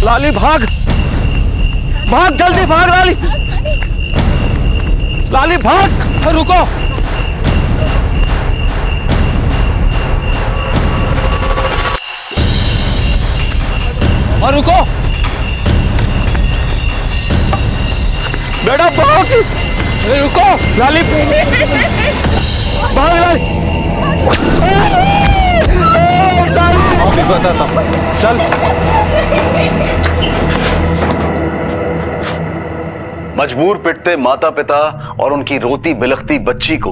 लाली भाग भाग, जल्दी भाग लाली, लाली भाग। रुको, और रुको बेटा, भाग, रुको लाली, भाग लाली, अभी बताता हूं, चल। मजबूर पिटते माता पिता और उनकी रोती बिलखती बच्ची को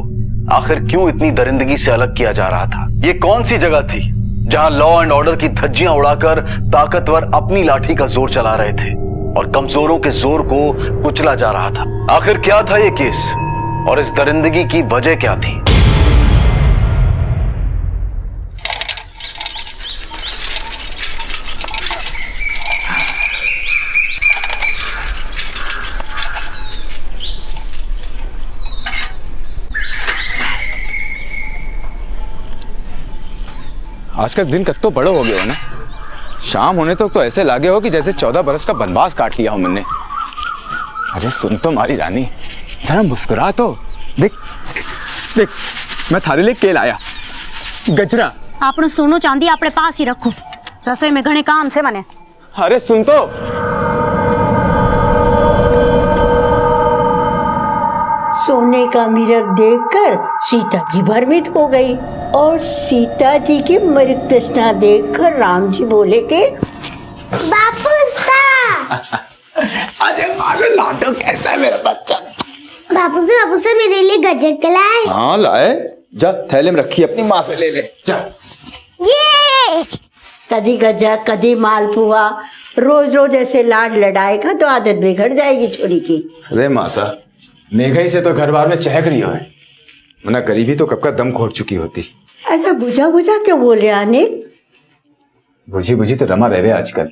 आखिर क्यों इतनी दरिंदगी से अलग किया जा रहा था? ये कौन सी जगह थी जहां लॉ एंड ऑर्डर की धज्जियां उड़ाकर ताकतवर अपनी लाठी का जोर चला रहे थे और कमजोरों के जोर को कुचला जा रहा था? आखिर क्या था ये केस और इस दरिंदगी की वजह क्या थी? आज का दिन कब तो बड़ो हो गया हो ना। शाम होने तक तो ऐसे लागे हो कि जैसे 14 बरस का बनवास काट लिया हो मैंने। अरे सुन तो मारी रानी, जरा मुस्कुरा तो। देख देख, मैं थारे लिए केल आया, गजरा। आपने सोनो चांदी अपने पास ही रखो, रसोई में घने काम से मने। अरे सुन तो। सोने का मिरर देखकर सीता जी भ्रमित हो गई और सीता जी की मृत तृष्णा देखकर राम जी बोले के बापू सा। अरे मारो लाडो, कैसा है मेरा बच्चा? बापू से मेरे लिए गजक लाए। हाँ लाए, जा थैले में रखी, अपनी माँ से ले ले जा। ये कदी गजक कदी मालपुआ, रोज रोज ऐसे लाड लड़ाएगा तो आदत बिगड़ जाएगी छोरी की। अरे मासा, महंगाई से तो घर बार में चहक रही हो है, वरना गरीबी तो कब का दम घोट चुकी होती। ऐसा बुझा बुझा क्यों बोले आने? बुझी बुझी तो रमा रहे आजकल।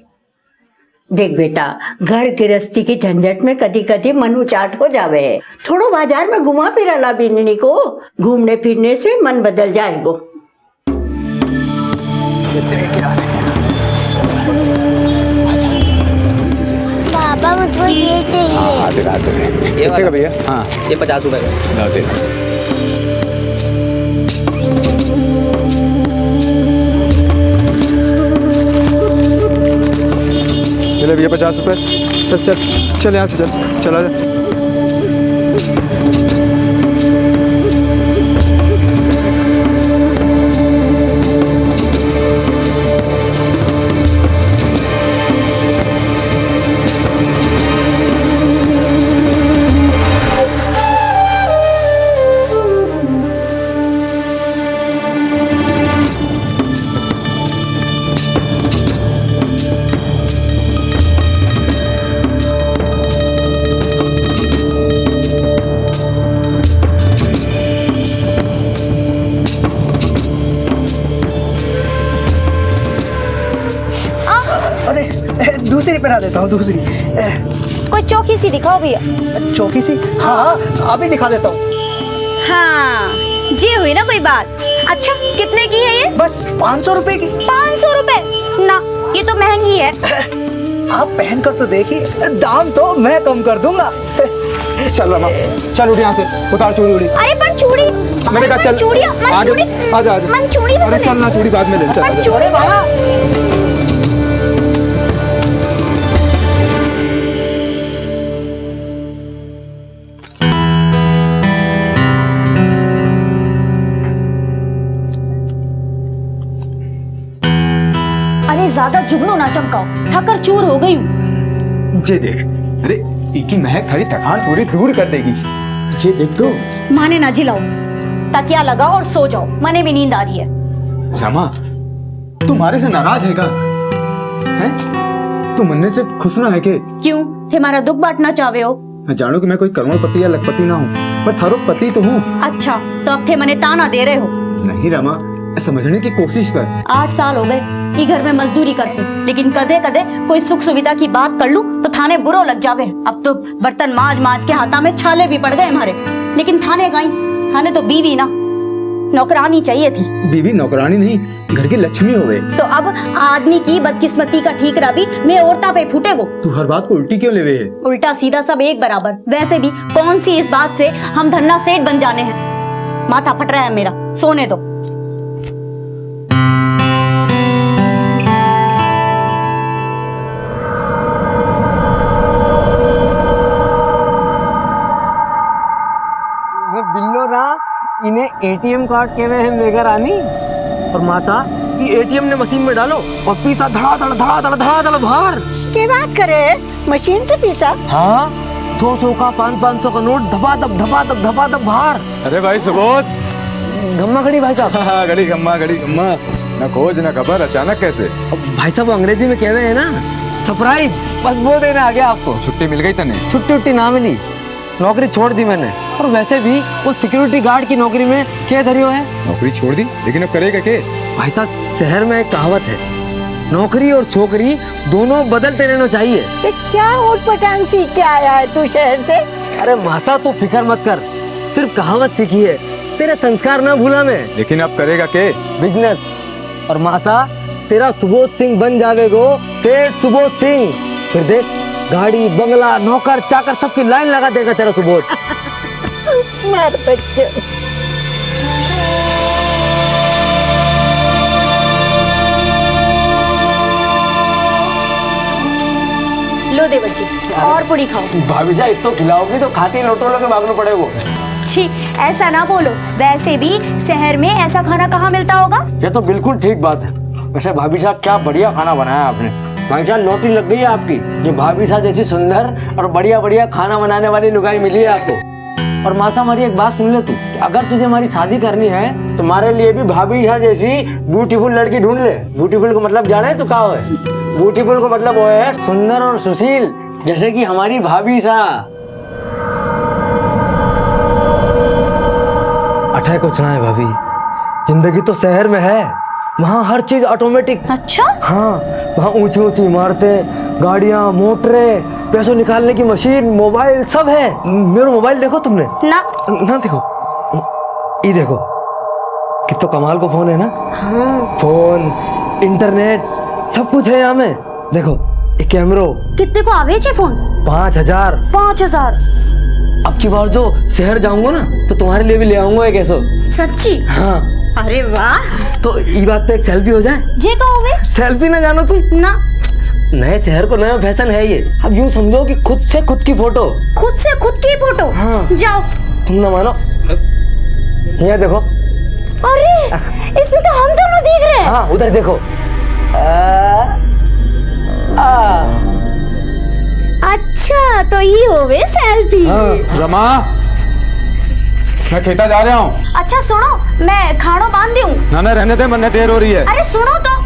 देख बेटा, घर गृहस्थी की झंझट में कदी कदी मन उचाट हो जावे है। थोड़ो बाजार में घुमा फिरा ला बिन्नी को, घूमने फिरने से मन बदल जाएगो। पापा मुझको ये चाहिए। कितने का भैया? हाँ ये 50 रुपए का। चले भैया 50 रुपए। चल चल चल, यहाँ से चल, चला जा। दूसरी पहना देता हूँ, दूसरी। कोई चौकी सी दिखाओ भैया। चौकी सी? हाँ अभी दिखा देता हूँ। हाँ जी, हुई ना कोई बात। अच्छा कितने की है ये? बस 500 रुपए की। 500 रुपए? ना, ये तो महंगी है। आप पहन कर तो देखिए, दाम तो मैं कम कर दूंगा। चल रमा, चल उठ यहाँ से, उतार चूड़ी उड़ी। अरे पर चूड़ी, मैंने कहा चल, चूड़ी, आजा आजा। मन चूड़ी। अरे चल ना, चूड़ी बाद में ले। चल चूड़ी वाला। ज्यादा जुगनू ना चमकाओ, थकर चूर हो गई हूँ। जे देख, अरे इकी महक हरी थकान पूरी दूर कर देगी। जे देख तो। माने ना जिलाओ, तकिया लगाओ और सो जाओ, मने भी नींद आ रही है। रमा, तुम्हारे से नाराज है क्या? हैं? तू मन्ने से खुश ना है के? क्यों, तुम्हारा दुख बांटना चाहे हो? मैं जानू कि मैं कोई करोड़पति या लखपति ना हूँ, पर थारो पति तो हूँ। अच्छा, तो अब थे मने ताना दे रहे हो? नहीं रमा, समझने की कोशिश कर। 8 साल हो गए ये घर में मजदूरी करते, लेकिन कदे कदे कोई सुख सुविधा की बात कर लूं तो थाने बुरो लग जावे। अब तो बर्तन माज माज के हाथा में छाले भी पड़ गए हमारे, लेकिन थाने कहीं, थाने तो बीवी ना, नौकरानी चाहिए थी। बीवी नौकरानी नहीं, घर की लक्ष्मी होवे। तो अब आदमी की बदकिस्मती का ठीकरा भी मैं औरता पे फूटेगो। तू हर बात को उल्टी क्यों लेवे है? उल्टा सीधा सब एक बराबर। वैसे भी कौन सी इस बात से हम धन्ना सेठ बन जाने हैं। माथा फट रहा है मेरा, सोने दो। बिल्लो ना इन्हें एटीएम कार्ड केवे है मेगा रानी। और माता ये एटीएम ने मशीन में डालो और पीसा धड़ा बाहर। क्या बात करे, मशीन से पीसा? हाँ, 100 का 500 का नोट धपा बाहर। अरे भाई सुबोध, गम्मा खड़ी भाई साहब। घड़ी गम्मा न खोज न खबर, अचानक कैसे? भाई साहब अंग्रेजी में कहवे है ना सरप्राइज, बस वो देने आ गया आपको। छुट्टी मिल गई तने? छुट्टी ना मिली, नौकरी छोड़ दी मैंने। और वैसे भी वो सिक्योरिटी गार्ड की नौकरी में क्या धरियो है? नौकरी छोड़ दी, लेकिन अब करेगा क्या? भाई साहब शहर में एक कहावत है, नौकरी और छोकरी दोनों बदलते रहना चाहिए। ये क्या ऊट-पटांग सीख के आया है तू शहर से? अरे माता तू फिक्र मत कर, सिर्फ कहावत सीखी है, तेरे संस्कार ना भूला मैं। लेकिन अब करेगा क्या? बिजनेस। और माता तेरा सुबोध सिंह बन जावेगो सेठ सुबोध सिंह। फिर देख गाड़ी बंगला नौकर चाकर सबकी लाइन लगा देगा तेरा सुबोध। मार बच्चे। लो देवर जी, और पूरी खाओ। भाभी साहब इतना खिलाओगी तो खाती लोटो के भागना पड़ेगा। छी, ऐसा ना बोलो। वैसे भी शहर में ऐसा खाना कहाँ मिलता होगा? ये तो बिल्कुल ठीक बात है। वैसे भाभी साहब क्या बढ़िया खाना बनाया आपने। भाई साहब लोटी लग गई है आपकी। ये भाभी साहब जैसी सुंदर और बढ़िया खाना बनाने वाली लुगाई मिली है आपको। और मासा हमारी एक बात सुन ले तू, अगर तुझे हमारी शादी करनी है तो हमारे लिए भी भाभी साहब जैसी ब्यूटीफुल लड़की ढूंढ ले। ब्यूटीफुल को मतलब जाने तो क्या है? ब्यूटीफुल को मतलब वो है सुंदर और सुशील, जैसे कि हमारी भाभी साहब। अठे कुछ ना है भाभी, जिंदगी तो शहर में है, वहाँ हर चीज ऑटोमेटिक। अच्छा? हाँ, वहाँ ऊंची ऊंची इमारतें, गाड़ियाँ, मोटरें, पैसों निकालने की मशीन, मोबाइल सब है। मेरा मोबाइल देखो तुमने? ना देखो, ये देखो कितना कमाल को फोन है ना। हाँ। फोन, इंटरनेट सब कुछ है यहाँ में। देखो ये कैमरो। कितने को आवे छे फोन? 5000। 5000? अब की बार जो शहर जाऊंगा ना तो तुम्हारे लिए भी ले आऊंगा एक ऐसा। सच्ची? हाँ। अरे वाह। तो ये बात पे एक सेल्फी हो जाए? जे कहोगे? सेल्फी ना जानो तुम? ना। नए शहर को नया फैशन है ये। अब यूँ समझो कि खुद से खुद की फोटो। खुद से खुद की फोटो? हाँ। जाओ। तुम ना मानो, ये देखो। अरे इसमें तो हम दोनों दिख रहे हैं। हाँ उधर देखो। अच्छा तो ये होवे सेल्फी। हाँ। रमा, मैं खेता जा रहा हूँ। अच्छा सुनो, मैं खाड़ो बांध दूं? ना रहने दे, मन्ने देर हो रही है। अरे सुनो तो।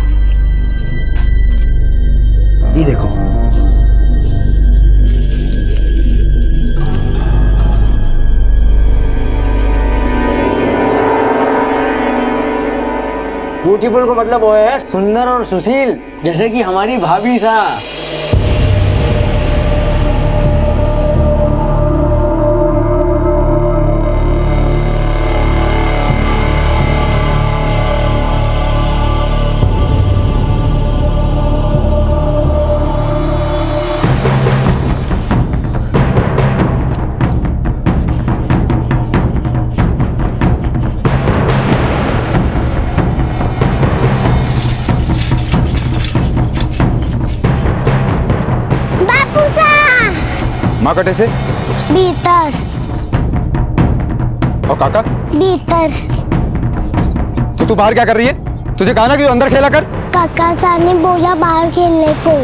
ये देखो। ब्यूटीफुल को मतलब वो है सुंदर और सुशील, जैसे कि हमारी भाभी साहब। माँ कटे से? भीतर। और काका? भीतर। तो तू बाहर क्या कर रही है? तुझे कहा ना कि तू अंदर खेला कर। काका साहब ने बोला बाहर खेलने को।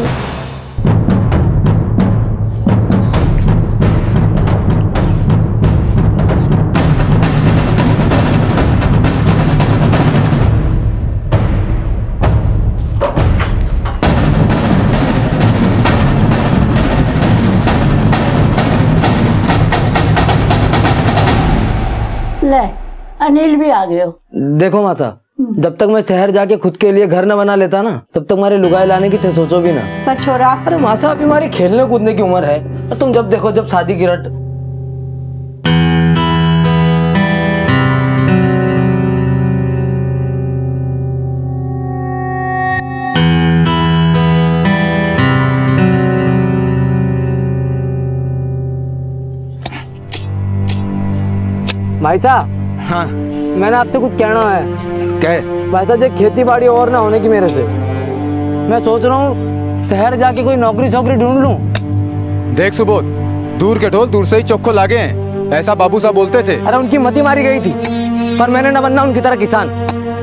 ले अनिल भी आ गए हो। देखो माता, जब तक मैं शहर जाके खुद के लिए घर न बना लेता ना, तब तक हमारे लुगाई लाने की थे सोचो भी ना। पर छोरा, अरे मासा अभी हमारी खेलने कूदने की उम्र है, और तुम जब देखो जब शादी की रट। भाई साहब, हाँ मैंने आपसे कुछ कहना है। क्या है? भाई साहब, ये खेती बाड़ी और ना होने की मेरे से, मैं सोच रहा हूँ शहर जाके कोई नौकरी छोकरी ढूंढ लूँ। देख सुबोध, दूर के ढोल दूर से ही चौखो लागे हैं, ऐसा बाबू साहब बोलते थे। अरे उनकी मती मारी गई थी, पर मैंने न बनना उनकी तरह किसान,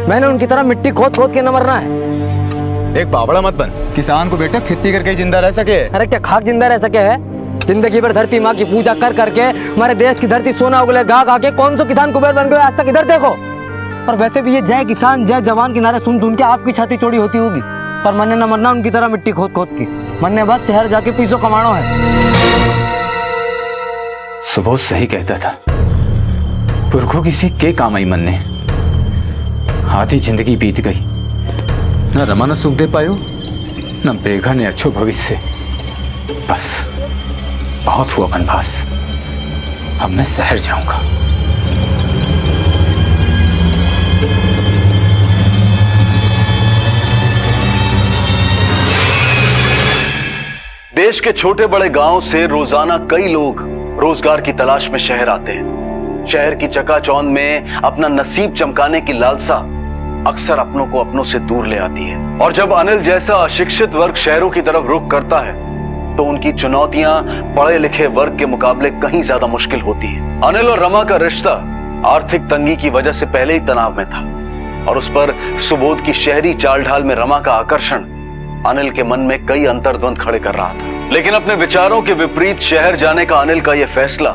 मैंने उनकी तरह मिट्टी खोद खोद के न मरना है। एक बावड़ा मत बन, किसान को बेटा खेती करके ही जिंदा रह सके। अरे क्या खाक जिंदा रह सके है? जिंदगी भर धरती माँ की पूजा कर करके हमारे देश की धरती सोना उगले गा गा के कौन सा किसान कुबेर बन गए आज तक? इधर देखो। और वैसे भी ये जय किसान जय जवान के नारे सुन सुन के आपकी छाती चौड़ी होती होगी, पर मैंने न मरना उनकी तरह मिट्टी खोद खोद की, मैंने बस शहर जाके पैसों कमाना है। सुबोध सही कहता था, पुरखों किसी के काम आई मन ने। आधी जिंदगी बीत गई, न रमा न सुख दे पायो, न बेगा ने अच्छो भविष्य। बस बहुत हुआ वनवास, अब मैं शहर जाऊंगा। देश के छोटे बड़े गांव से रोजाना कई लोग रोजगार की तलाश में शहर आते हैं। शहर की चकाचौंध में अपना नसीब चमकाने की लालसा अक्सर अपनों को अपनों से दूर ले आती है। और जब अनिल जैसा अशिक्षित वर्ग शहरों की तरफ रुख करता है तो उनकी चुनौतियां पढ़े लिखे वर्ग के मुकाबले कहीं ज्यादा मुश्किल होती है। अनिल और रमा का रिश्ता आर्थिक तंगी की वजह से पहले ही तनाव में था, और उस पर सुबोध की शहरी चाल ढाल में रमा का आकर्षण अनिल के मन में कई अंतर्द्वंद खड़े कर रहा था। लेकिन अपने विचारों के विपरीत शहर जाने का अनिल का यह फैसला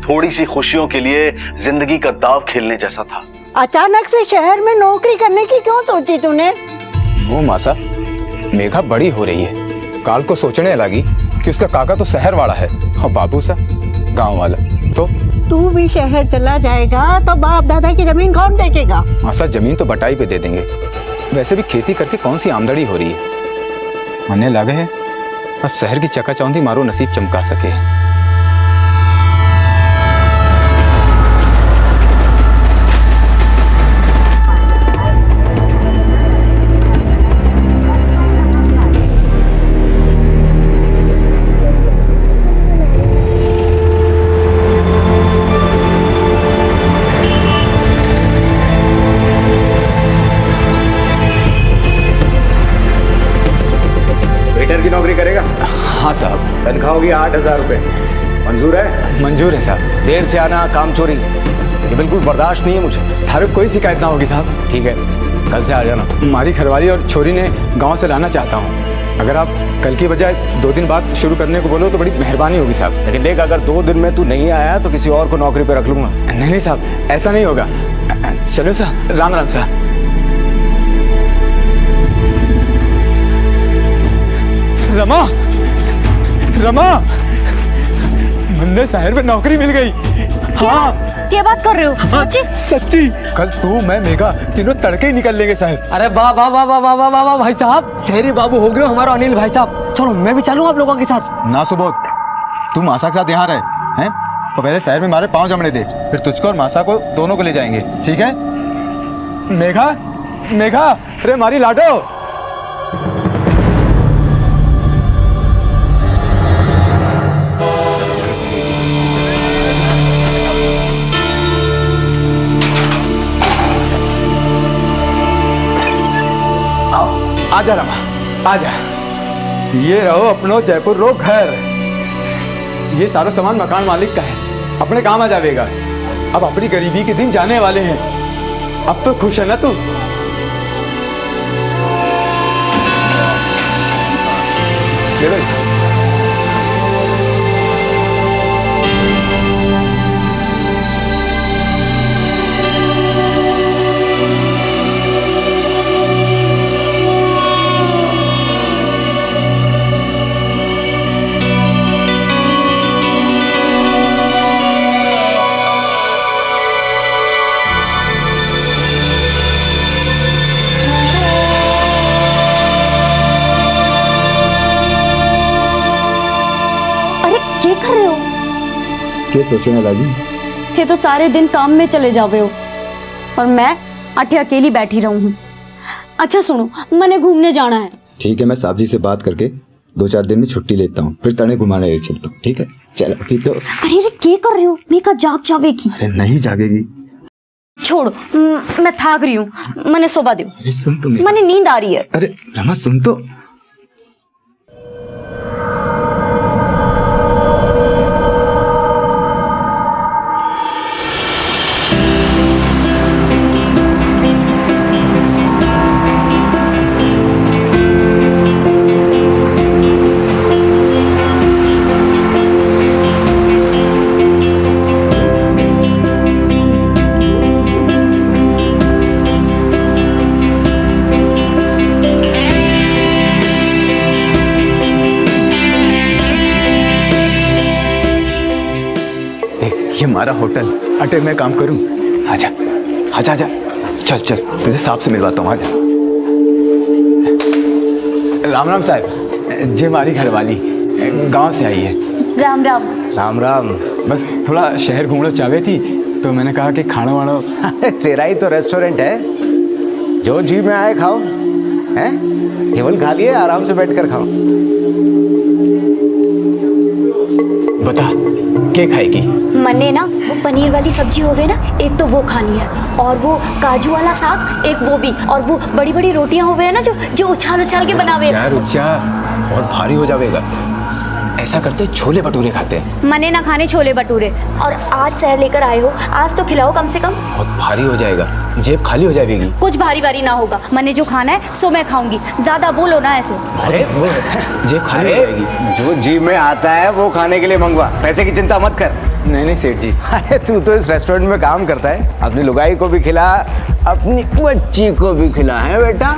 थोड़ी सी खुशियों के लिए जिंदगी का दाव खेलने जैसा था। अचानक से शहर में नौकरी करने की क्यों सोची तूने? वो मासा, मेघा बड़ी हो रही है, काल को सोचने लगी कि उसका काका तो शहर वाला है और बाबू सा गांव वाला। तो तू भी शहर चला जाएगा तो बाप दादा की जमीन कौन देखेगा? मासा, जमीन तो बटाई पे दे देंगे, वैसे भी खेती करके कौन सी आमदनी हो रही है। मन्ने लगे है अब शहर की चकाचौंधी मारो नसीब चमका सके। वेटर की नौकरी करेगा? हाँ साहब। तनख्वाह होगी 8,000 रुपए। मंजूर है? मंजूर है साहब। देर से आना, काम चोरी, ये बिल्कुल बर्दाश्त नहीं है मुझे। थारे कोई शिकायत ना होगी साहब। ठीक है, कल से आ जाना। हमारी घरवाली और छोरी ने गांव से लाना चाहता हूँ, अगर आप कल की बजाय 2 दिन बाद शुरू करने को बोलो तो बड़ी मेहरबानी होगी साहब। लेकिन देख, अगर 2 दिन में तू नहीं आया तो किसी और को नौकरी पे रख लूंगा। नहीं नहीं साहब, ऐसा नहीं होगा। चलो साहब, राम राम साहब। रमा, रमा, मुन्ने शहर में नौकरी मिल गई। हाँ, क्या बात कर रहे हो? सच्ची? सच्ची। कल तू मैं मेघा तीनों तड़के ही निकल लेंगे शहर। अरे वाह वाह वाह वाह वाह वाह वाह भाई साहब, शहरी बाबू हो गए हमारा अनिल भाई साहब। चलो मैं भी चलूं आप लोगों के साथ। ना सुबोध, तू मासा के साथ यहाँ रहे हैं, तो पहले शहर में हमारे पाँव जमने दे, फिर तुझको और मासा को दोनों को ले जाएंगे, ठीक है? मेघा, मेघा, अरे मारी लाडो। आजा रमा, आजा। ये रहो अपनो जयपुर रो घर। ये सारा सामान मकान मालिक का है, अपने काम आ जाएगा। अब अपनी गरीबी के दिन जाने वाले हैं, अब तो खुश है ना तू? ले भाई। क्या कर रहे हो? क्या सोचने लगी? ये तो सारे दिन काम में चले जावे हो और मैं अठे अकेली बैठी रहूं हूं। अच्छा सुनो, मैंने घूमने जाना है। ठीक है, मैं साहब जी से बात करके 2-4 दिन में छुट्टी लेता हूँ, फिर तने घुमाने ले चलता हूँ, ठीक है? चल अभी तो। अरे अरे क्या कर रहे हो? मैं का जाग जावेगी। अरे नहीं जागेगी। छोड़ो, मैं थक रही हूँ, मैंने सोबा दो। अरे सुन तो मेरी। मैंने नींद आ रही है। अरे रमा सुन तो। ये हमारा होटल। अटे मैं काम करूं। आजा आजा आजा, चल चल तुझे साहब से मिलवाता हूँ। आजा। राम राम साहब, ये हमारी घरवाली गांव से आई है। राम राम। राम राम। बस थोड़ा शहर घूमना चाहे थी, तो मैंने कहा कि खाना वाना। तेरा ही तो रेस्टोरेंट है, जो जी में आए खाओ। हैं? केवल खा लिए, आराम से बैठ कर खाओ। बता क्या खाएगी? मन्ने ना वो पनीर वाली सब्जी हो गई ना, एक तो वो खानी है, और वो काजू वाला साग एक वो भी, और वो बड़ी बड़ी रोटियां हो गए ना जो जो उछाल उछाल के बनावे। रुक जा, बहुत भारी हो जाएगा। ऐसा करते छोले भटूरे खाते हैं। मन्ने ना खाने छोले भटूरे, और आज शहर लेकर आए हो, आज तो खिलाओ कम से कम। बहुत भारी हो जाएगा, जेब खाली हो जाएगी। कुछ भारी भारी ना होगा, मैंने जो खाना है सो मैं खाऊंगी, ज्यादा बोलो ना ऐसे। अरे जेब खाली हो जाएगी। जो जी में आता है वो खाने के लिए मंगवा, पैसे की चिंता मत कर। नहीं नहीं सेठ जी। अरे तू तो इस रेस्टोरेंट में काम करता है, अपनी लुगाई को भी खिला, अपनी बच्ची को भी खिला, है बेटा?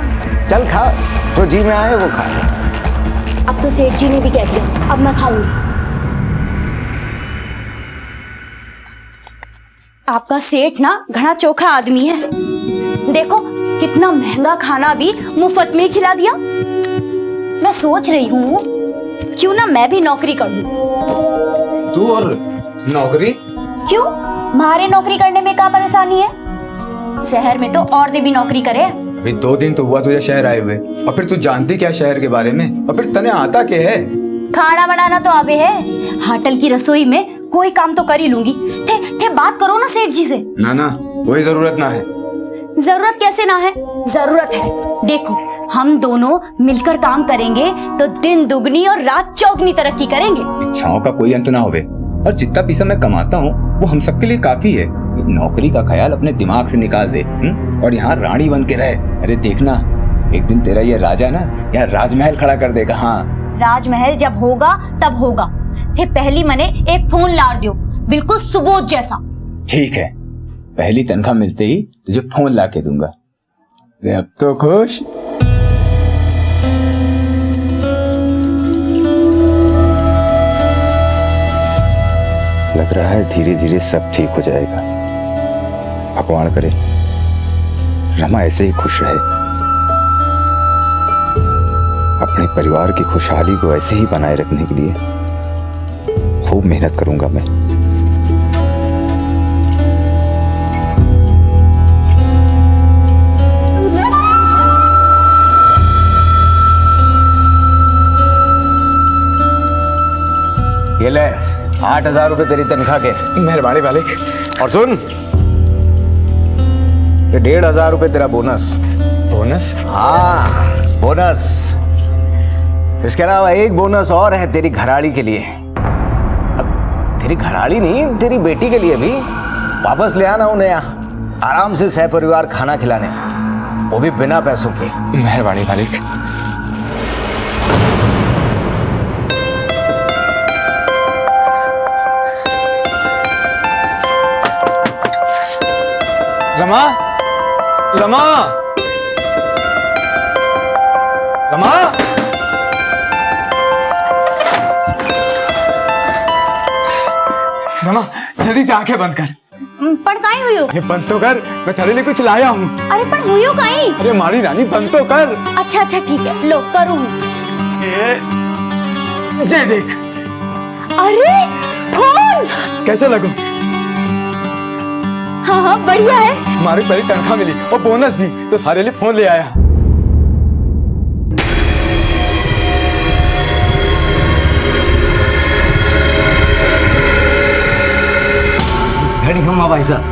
चल खा, जो जी में आए वो खा। अब तो सेठ जी ने भी कह दिया, अब मैं खाऊंगी। आपका सेठ ना घना चोखा आदमी है, देखो कितना महंगा खाना भी मुफ्त में खिला दिया। मैं सोच रही हूँ क्यों ना मैं भी नौकरी कर लूं। तू और नौकरी? क्यों, मारे नौकरी करने में क्या परेशानी है? शहर में तो औरतें भी नौकरी करे। अभी 2 दिन तो हुआ तुझे शहर आए हुए, और फिर तू जानती क्या शहर के बारे में? और फिर तने आता क्या है? खाना बनाना तो आवे है, होटल की रसोई में कोई काम तो कर ही लूंगी। थे बात करो ना सेठ जी से। ना ना, कोई जरूरत ना है। जरूरत कैसे ना है? जरूरत है। देखो हम दोनों मिलकर काम करेंगे तो दिन दुगनी और रात चौगनी तरक्की करेंगे। इच्छाओं का कोई अंत ना होवे, और जितना पैसा मैं कमाता हूँ वो हम सबके लिए काफी है। नौकरी का ख्याल अपने दिमाग से निकाल दे, और यहाँ रानी बन के रहे। अरे देखना, एक दिन तेरा ये राजा ना यहाँ राजमहल खड़ा कर देगा। हाँ, राजमहल जब होगा तब होगा। फिर पहली मने एक फोन लार दियो, बिल्कुल सुबोध जैसा। ठीक है, पहली तनख्वाह मिलते ही तुझे फोन ला के दूंगा। अरे अब तो खुश? लग रहा है धीरे धीरे सब ठीक हो जाएगा। भगवान करे रमा ऐसे ही खुश रहे। अपने परिवार की खुशहाली को ऐसे ही बनाए रखने के लिए खूब मेहनत करूंगा मैं। ये ले 8,000 रुपए तेरी तनख्वाह के। मेहरबानी मालिक। और सुन, ये 1,500 रुपए तेरा बोनस। बोनस? हाँ बोनस। इसके अलावा एक बोनस और है तेरी घराड़ी के लिए। अब तेरी घराड़ी नहीं, तेरी बेटी के लिए भी वापस ले आना उन्हें यहाँ, आराम से सह परिवार खाना खिलाने, वो भी बिना पैसों के। मेहरबानी मालिक। रमा, रमा, रमा। रमा जल्दी से आंखें बंद कर। पर काई हुई हो? अरे बंद तो कर, मैं तेरे लिए कुछ लाया हूँ। अरे पर हुई हो काई? अरे हमारी रानी बंद तो कर। अच्छा अच्छा ठीक है, लो करूँ। ये देख। अरे फोन कैसे लगो? हाँ हाँ बढ़िया है। हमारी पहली तनख्वाह मिली और बोनस भी, तो थारे लिए फोन ले आया। खमा भाई साहब।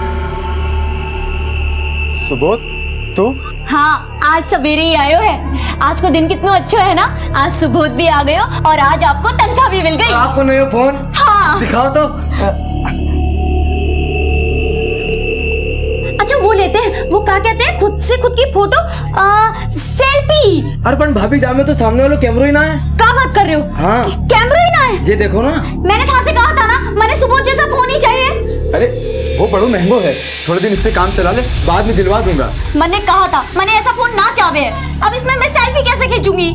सुबोध तू हाँ, आज सवेरे ही आयो है। आज को दिन कितना अच्छा है ना। आज सुबोध भी आ गयो और आज आपको तनख्वाह भी मिल गई। आपको नया फोन हाँ। दिखाओ तो। अच्छा वो लेते हैं, वो क्या कहते हैं, खुद से खुद की फोटो सेल्फी। अरे पण भाभी जामे तो सामने वाला कैमरा ही ना है। क्या बात कर रहे हो? हाँ। कैमरा ही ना है? ये देखो ना। मैंने कहाँ से कहा था ना, मैंने सुबोध जैसा फोन ही चाहिए। अरे वो बड़ो महंगो है, थोड़े दिन इससे काम चला ले, बाद में दिलवा दूंगा। मैंने कहा था, मैंने ऐसा फोन ना चाहे। अब इसमें मैं सेल्फी कैसे खींचूंगी?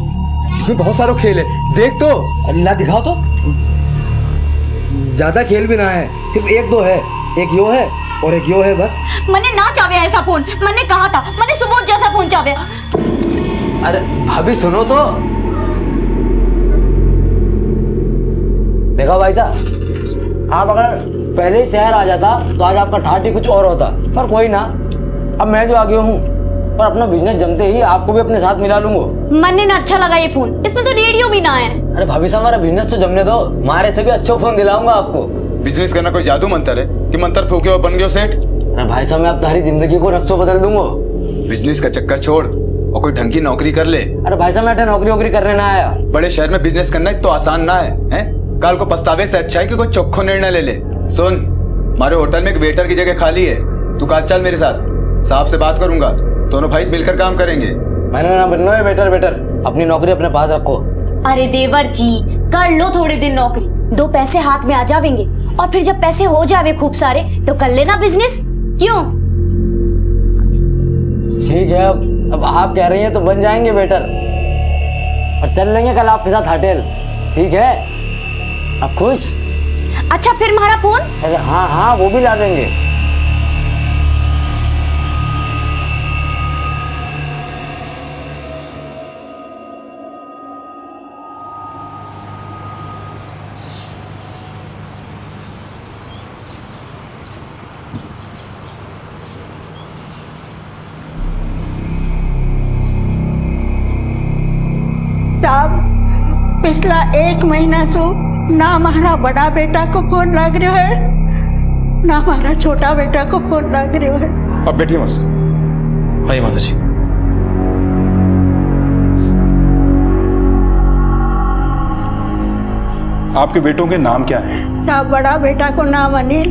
इसमें बहुत सारा खेल है, देख तो। अल्लाह दिखाओ तो। ज्यादा खेल भी ना है, सिर्फ एक दो है, एक यो है और एक यो है बस। मैंने ना चाहे ऐसा फोन, मैंने कहा था, मैंने सुबोध जैसा फोन चाहे। अरे भाभी सुनो तो। देखो भाई साहब, आप अगर पहले ही शहर आ जाता तो आज आपका ठाठी कुछ और होता, पर कोई ना, अब मैं जो आ गया हूँ, पर अपना बिजनेस जमते ही आपको भी अपने साथ मिला लूंगा। मैंने ना अच्छा लगा ये फोन, इसमें तो रेडियो भी ना है। अरे भाभी साहब, हमारा बिजनेस तो जमने दो, हमारे से भी अच्छा फोन दिलाऊंगा आपको। बिजनेस करना कोई जादू मंत्र है कि मंत्र फूके और बन गयो सेठ? अरे भाई साहब, मैं अब तुम्हारी जिंदगी को नक्शो बदल दूंगा। बिजनेस का चक्कर छोड़ और कोई ढंग की नौकरी कर ले। अरे भाई साहब, मैं नौकरी वोकरी करने ना आया। बड़े शहर में बिजनेस करना तो आसान ना है, हैं? कल को पछतावे से अच्छा है कि कोई चोखो निर्णय ले ले। सुन, हमारे होटल में एक वेटर की जगह खाली है, तू कल चल मेरे साथ, साहब से बात करूंगा, दोनों भाई मिलकर काम करेंगे। मैंने ना बनना है वेटर वेटर, अपनी नौकरी अपने पास रखो। अरे देवर जी, कर लो थोड़े दिन नौकरी, 2 पैसे हाथ में आ जावेंगे, और फिर जब पैसे हो जावे खूब सारे तो कर लेना बिजनेस। क्यों? ठीक है, अब आप कह रही हैं तो बन जाएंगे वेटर, और चल लेंगे कल आपके साथ होटल। ठीक है, अब खुश? अच्छा फिर हमारा फोन? अरे हाँ हाँ, वो भी ला देंगे। साहब, पिछला 1 महीना से ना हमारा बड़ा बेटा को फोन लग रहा है, ना हमारा छोटा बेटा को फोन लग रहा है। अब बैठिए मौसी। आइए माता जी। आपके बेटों के नाम क्या हैं? साहब, बड़ा बेटा को नाम अनिल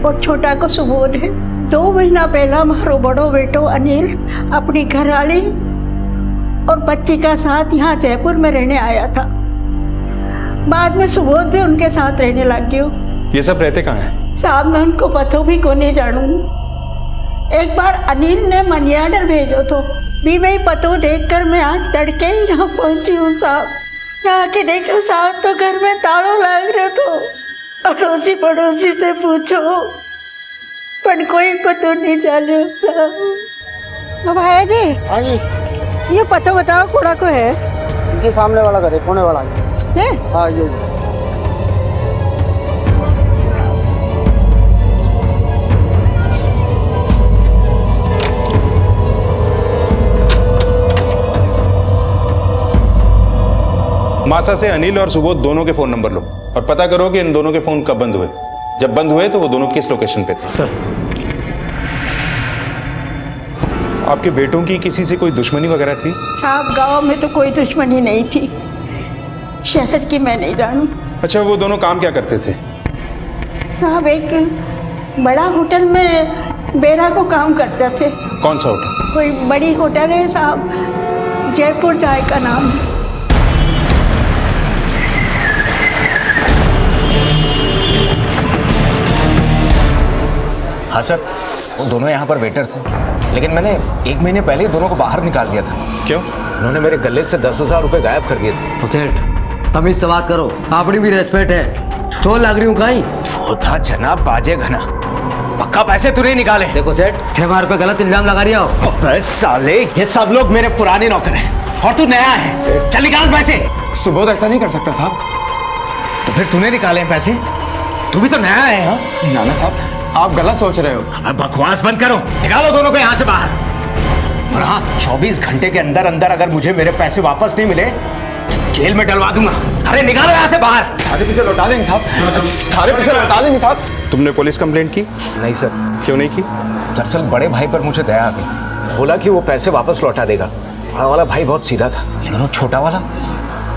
और छोटा को सुबोध है। 2 महीना पहला हमारो बड़ो बेटो अनिल अपनी घरवाली और बच्ची का साथ यहाँ जयपुर में रहने आया था। बाद में सुबोध भी उनके साथ रहने लग गयो। ये सब रहते कहाँ हैं? साहब, मैं उनको पतो भी को नहीं जानू। एक बार अनिल ने मनी ऑर्डर भेजो तो भी मैं पतो देखकर मैं आज तड़के ही यहाँ पहुंची हूँ साहब। यहाँ के देखो साहब तो घर में तालों लग रहे तो अड़ोसी पड़ोसी से पूछो, पर कोई पतो नहीं चलो साहब। भाई जी, हाँ जी, ये पता बताओ कूड़ा को है? इनके सामने वाला घर है, कोने वाला है। हाँ ये मासा से अनिल और सुबोध दोनों के फोन नंबर लो और पता करो कि इन दोनों के फोन कब बंद हुए। जब बंद हुए तो वो दोनों किस लोकेशन पे थे। सर। आपके बेटों की किसी से कोई दुश्मनी वगैरह थी? साहब, गांव में तो कोई दुश्मनी नहीं थी, शहर की मैं नहीं जानू। अच्छा, वो दोनों काम क्या करते थे? साहब, एक बड़ा होटल में बेरा को काम करते थे। कौन सा होटल? कोई बड़ी होटल है साहब, जयपुर चाय का नाम है। हाँ सर, वो दोनों यहाँ पर वेटर थे, लेकिन मैंने 1 महीने पहले ही दोनों को बाहर निकाल दिया था। क्यों? उन्होंने मेरे गले से 10,000 रुपए गायब कर दिए थे। तो सेठ, तमीज से बात करो, आपकी भी रेस्पेक्ट है। चोर लग रही हूँ कहीं? वो था जनाब बाजे घना, पक्का पैसे तूने निकाले। देखो सेठ, हमारे पे गलत इल्जाम लगा रही हो। अबे साले, ये सब लोग मेरे पुराने नौकर हैं और तू नया है। चल निकाल पैसे। सुबोध ऐसा नहीं कर सकता साहब। तो फिर तूने निकाले हैं पैसे? तू भी तो नया है। हाँ नाना साहब, आप गलत सोच रहे हो। अब बकवास बंद करो, निकालो दोनों को यहाँ से बाहर। और हाँ, 24 घंटे के अंदर अंदर अगर मुझे मेरे पैसे वापस नहीं मिले तो जेल में डलवा दूंगा। अरे निकालो यहाँ से बाहर। थारे पीछे लौटा देंगे साहब, थारे पीछे लौटा देंगे साहब। तुमने पुलिस कंप्लेंट की? नहीं सर। क्यों नहीं की? दरअसल बड़े भाई पर मुझे दया आ गई, बोला कि वो पैसे वापस लौटा देगा। बड़ा वाला भाई बहुत सीधा था, लेकिन वो छोटा वाला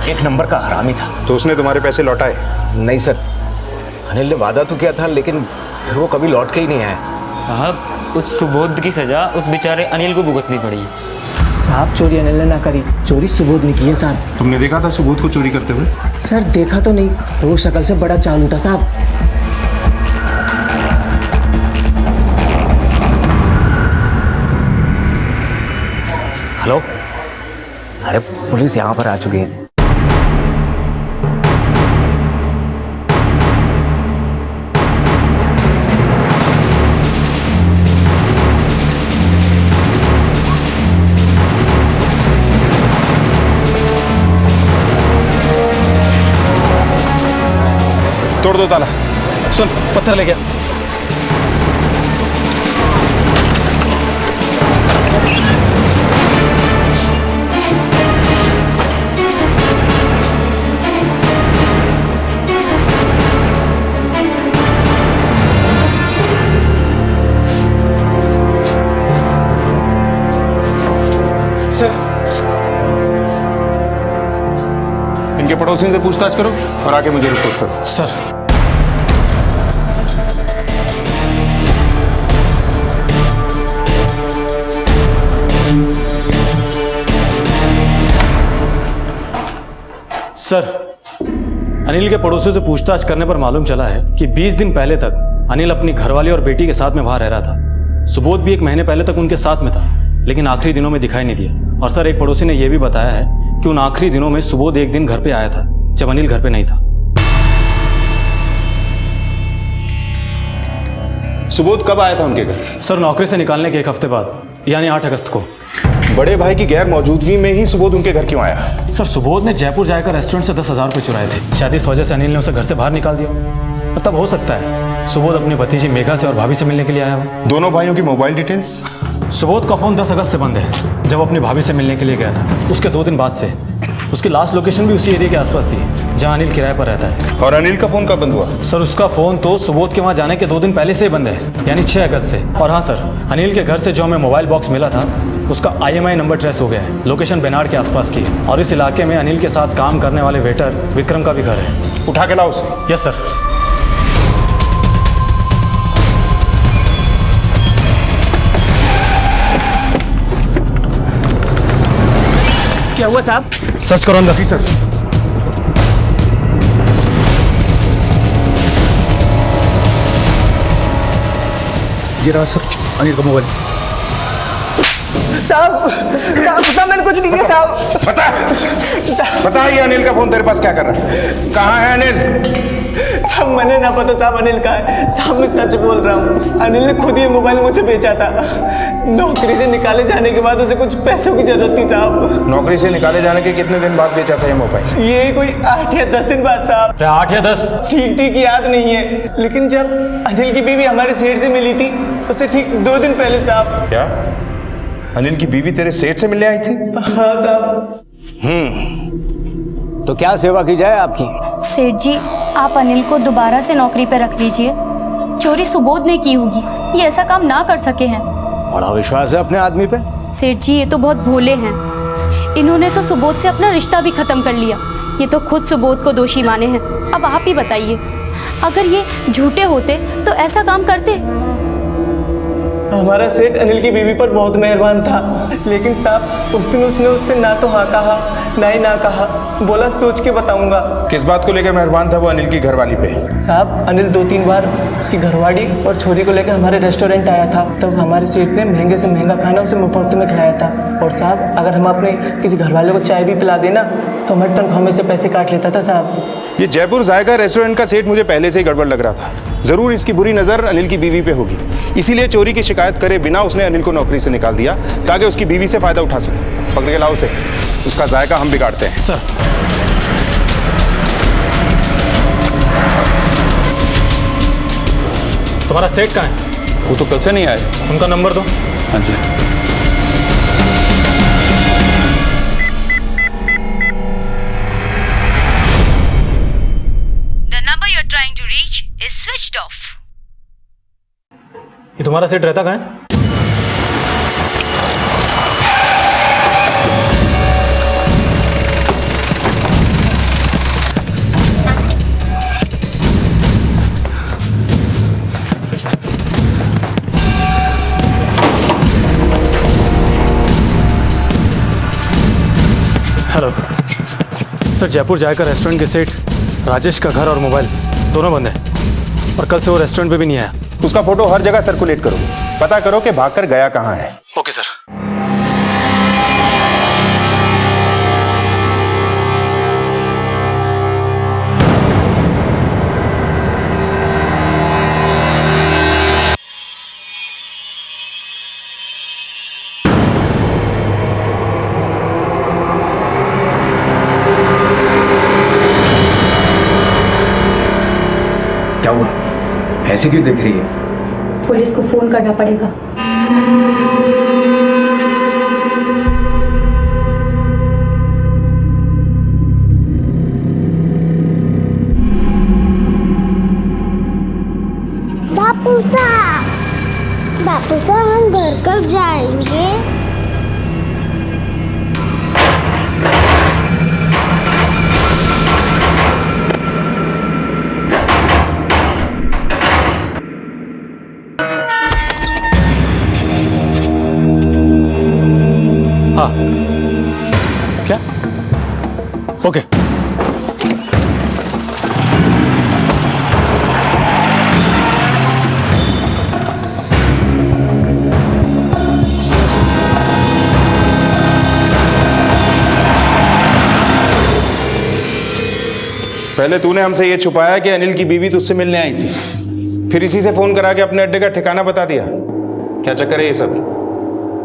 एक नंबर का हरामी था। तो उसने तुम्हारे पैसे लौटाए? नहीं सर, अनिल ने वादा तो किया था, लेकिन फिर वो कभी लौट के ही नहीं आया। साहब उस सुबोध की सजा उस बेचारे अनिल को भुगतनी पड़ी। साहब चोरी अनिल ने ना करी, चोरी सुबोध ने की है साहब। तुमने देखा था सुबोध को चोरी करते हुए? सर देखा तो नहीं, वो शक्ल से बड़ा चालू था साहब। हेलो, अरे पुलिस यहाँ पर आ चुकी है। तोड़ दो ताला। सुन, पत्थर ले गया। इनके पड़ोसियों से पूछताछ करो और आके मुझे रिपोर्ट करो। सर। सर, अनिल के पड़ोसियों से पूछताछ करने पर मालूम चला है कि 20 दिन पहले तक अनिल अपनी घरवाली और बेटी के साथ में वहां रह रहा था। सुबोध भी 1 महीने पहले तक उनके साथ में था, लेकिन आखिरी दिनों में दिखाई नहीं दिया। और सर, एक पड़ोसी ने यह भी बताया है कि उन आखिरी दिनों में सुबोध एक दिन घर पे आया था जब अनिल घर पे नहीं था। सुबोध कब आया था उनके घर? सर, नौकरी से निकालने के 1 हफ्ते बाद, यानी 8 अगस्त को। बड़े भाई की गैर मौजूदगी में ही सुबोध उनके घर क्यों आया? सर, सुबोध ने जयपुर जाकर रेस्टोरेंट से 10,000 रुपये चुराए थे। शायद इस वजह से अनिल ने उसे घर से बाहर निकाल दिया। और तब हो सकता है सुबोध अपनी भतीजी मेघा से और भाभी से मिलने के लिए आया हो। दोनों भाइयों की मोबाइल डिटेल्स? सुबोध का फोन 10 अगस्त से बंद है, जब अपनी भाभी से मिलने के लिए गया था। उसके 2 दिन बाद से उसकी लास्ट लोकेशन भी उसी एरिया के आसपास थी जहां अनिल किराए पर रहता है। और अनिल का फोन कब बंद हुआ? सर, उसका फोन तो सुबोध के वहां जाने के 2 दिन पहले से ही बंद है, यानी 6 अगस्त से। और हाँ सर, अनिल के घर से जो हमें मोबाइल बॉक्स मिला था उसका IMI नंबर ट्रेस हो गया है। लोकेशन बेनाड के आसपास की है और इस इलाके में अनिल के साथ काम करने वाले वेटर विक्रम का भी घर है। उठा के लाओ उसे। Yes sir. क्या हुआ साहब? सर्च करो अंदर। सर। ये रहा सर अनिल का मोबाइल। साहब मैंने कुछ नहीं किया साहब। बता ये अनिल का फोन तेरे पास क्या कर रहा है? कहाँ है अनिल? साहब मैंने ना पता साहब अनिल का है। साहब मैं सच बोल रहा हूँ, अनिल ने खुद ये मोबाइल मुझे बेचा था। नौकरी से निकाले जाने के बाद उसे कुछ पैसों की जरूरत थी साहब। नौकरी से निकाले जाने के कितने दिन बाद बेचा था ये मोबाइल? ये कोई 8 या 10 दिन बाद साहब। 8 या 10 ठीक याद नहीं है, लेकिन जब अनिल की बीवी हमारे सेठ से मिली थी उससे ठीक 2 दिन पहले साहब। क्या अनिल की बीवी तेरे सेठ से मिलने आई थी? हाँ साहब। तो क्या सेवा की जाए आपकी? सेठ जी, आप अनिल को दोबारा से नौकरी पर रख लीजिए। चोरी सुबोध ने की होगी, ये ऐसा काम ना कर सके हैं। बड़ा विश्वास है अपने आदमी पे। सेठ जी, ये तो बहुत भोले हैं। इन्होंने तो सुबोध से अपना रिश्ता भी खत्म कर लिया। ये तो खुद सुबोध को दोषी माने हैं। अब आप ही बताइए, अगर ये झूठे होते तो ऐसा काम करते? हमारा सेठ अनिल की बीवी पर बहुत मेहरबान था, लेकिन साहब उस दिन उसने उससे ना तो हाँ कहा ना ही ना कहा, बोला सोच के बताऊंगा। किस बात को लेकर मेहरबान था वो अनिल की घरवाली पे? साहब अनिल 2-3 बार उसकी घरवाली और छोरी को लेकर हमारे रेस्टोरेंट आया था, तब हमारे सेठ ने महंगे से महंगा खाना उसे मुफ्त में खिलाया था। और साहब अगर हम अपने किसी घरवाले को चाय भी पिला देना तो हमारी तनख्वाह में से पैसे काट लेता था साहब। ये जयपुर जायका रेस्टोरेंट का सेठ मुझे पहले से ही गड़बड़ लग रहा था। जरूर इसकी बुरी नजर अनिल की बीवी पे होगी, इसीलिए चोरी की शिकायत करे बिना उसने अनिल को नौकरी से निकाल दिया ताकि उसकी बीवी से फायदा उठा सके। पकड़ के लाओ उसे, उसका जायका हम बिगाड़ते हैं। सर। तुम्हारा सेठ कहाँ है? वो तो कल से नहीं आए। उनका नंबर दो। हाँ जी। The number you're trying to reach is switched off. ये तुम्हारा सेठ रहता कहाँ है? हेलो सर, जयपुर जाकर रेस्टोरेंट के सेठ राजेश का घर और मोबाइल दोनों बंद है और कल से वो रेस्टोरेंट पे भी नहीं आया। उसका फोटो हर जगह सर्कुलेट करो, पता करो कि भागकर गया कहाँ है। Okay sir. क्या हुआ? ऐसे क्यों देख रही है? पुलिस को फोन करना पड़ेगा। बापू साहब हम घर कब जाएंगे? हाँ क्या? ओके। पहले तूने हमसे ये छुपाया कि अनिल की बीवी तुझसे मिलने आई थी, फिर इसी से फोन करा के अपने अड्डे का ठिकाना बता दिया। क्या चक्कर है ये सब?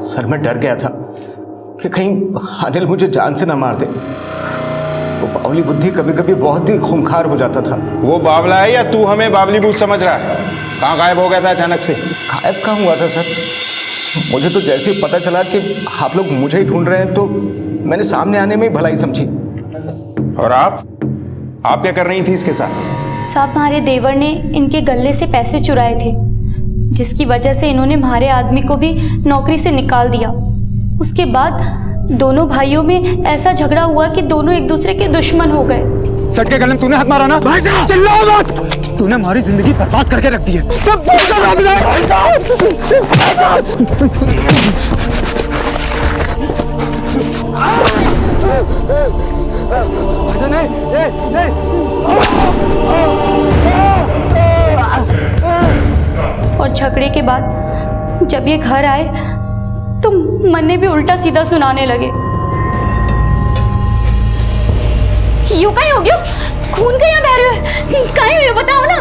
सर मैं डर गया था कि कहीं अनिल मुझे जान से ना मार दे। वो बावली बुद्धि कभी कभी बहुत ही खूंखार हो जाता था। वो बावला है या तू हमें बावली बूझ समझ रहा है? कहाँ गायब हो गया था अचानक से? गायब कहाँ हुआ था सर? मुझे तो जैसे ही पता चला कि आप लोग मुझे ही ढूंढ रहे हैं तो मैंने सामने आने में ही भलाई समझी। और आप क्या कर रही थी इसके साथ? साहब हमारे देवर ने इनके गले से पैसे चुराए थे, जिसकी वजह से इन्होंने हमारे आदमी को भी नौकरी से निकाल दिया। उसके बाद दोनों भाइयों में ऐसा झगड़ा हुआ कि दोनों एक दूसरे के दुश्मन हो गए। सट के गले तूने हाथ मारा ना? भाई साहब चिल्लाओ मत! तूने हमारी जिंदगी बर्बाद करके रख दी है। और झगड़े के बाद जब ये घर आए तो मन ने भी उल्टा सीधा सुनाने लगे। यूं कहीं हो गया? खून कहीं बह रहे हो? कहीं हुई बताओ ना।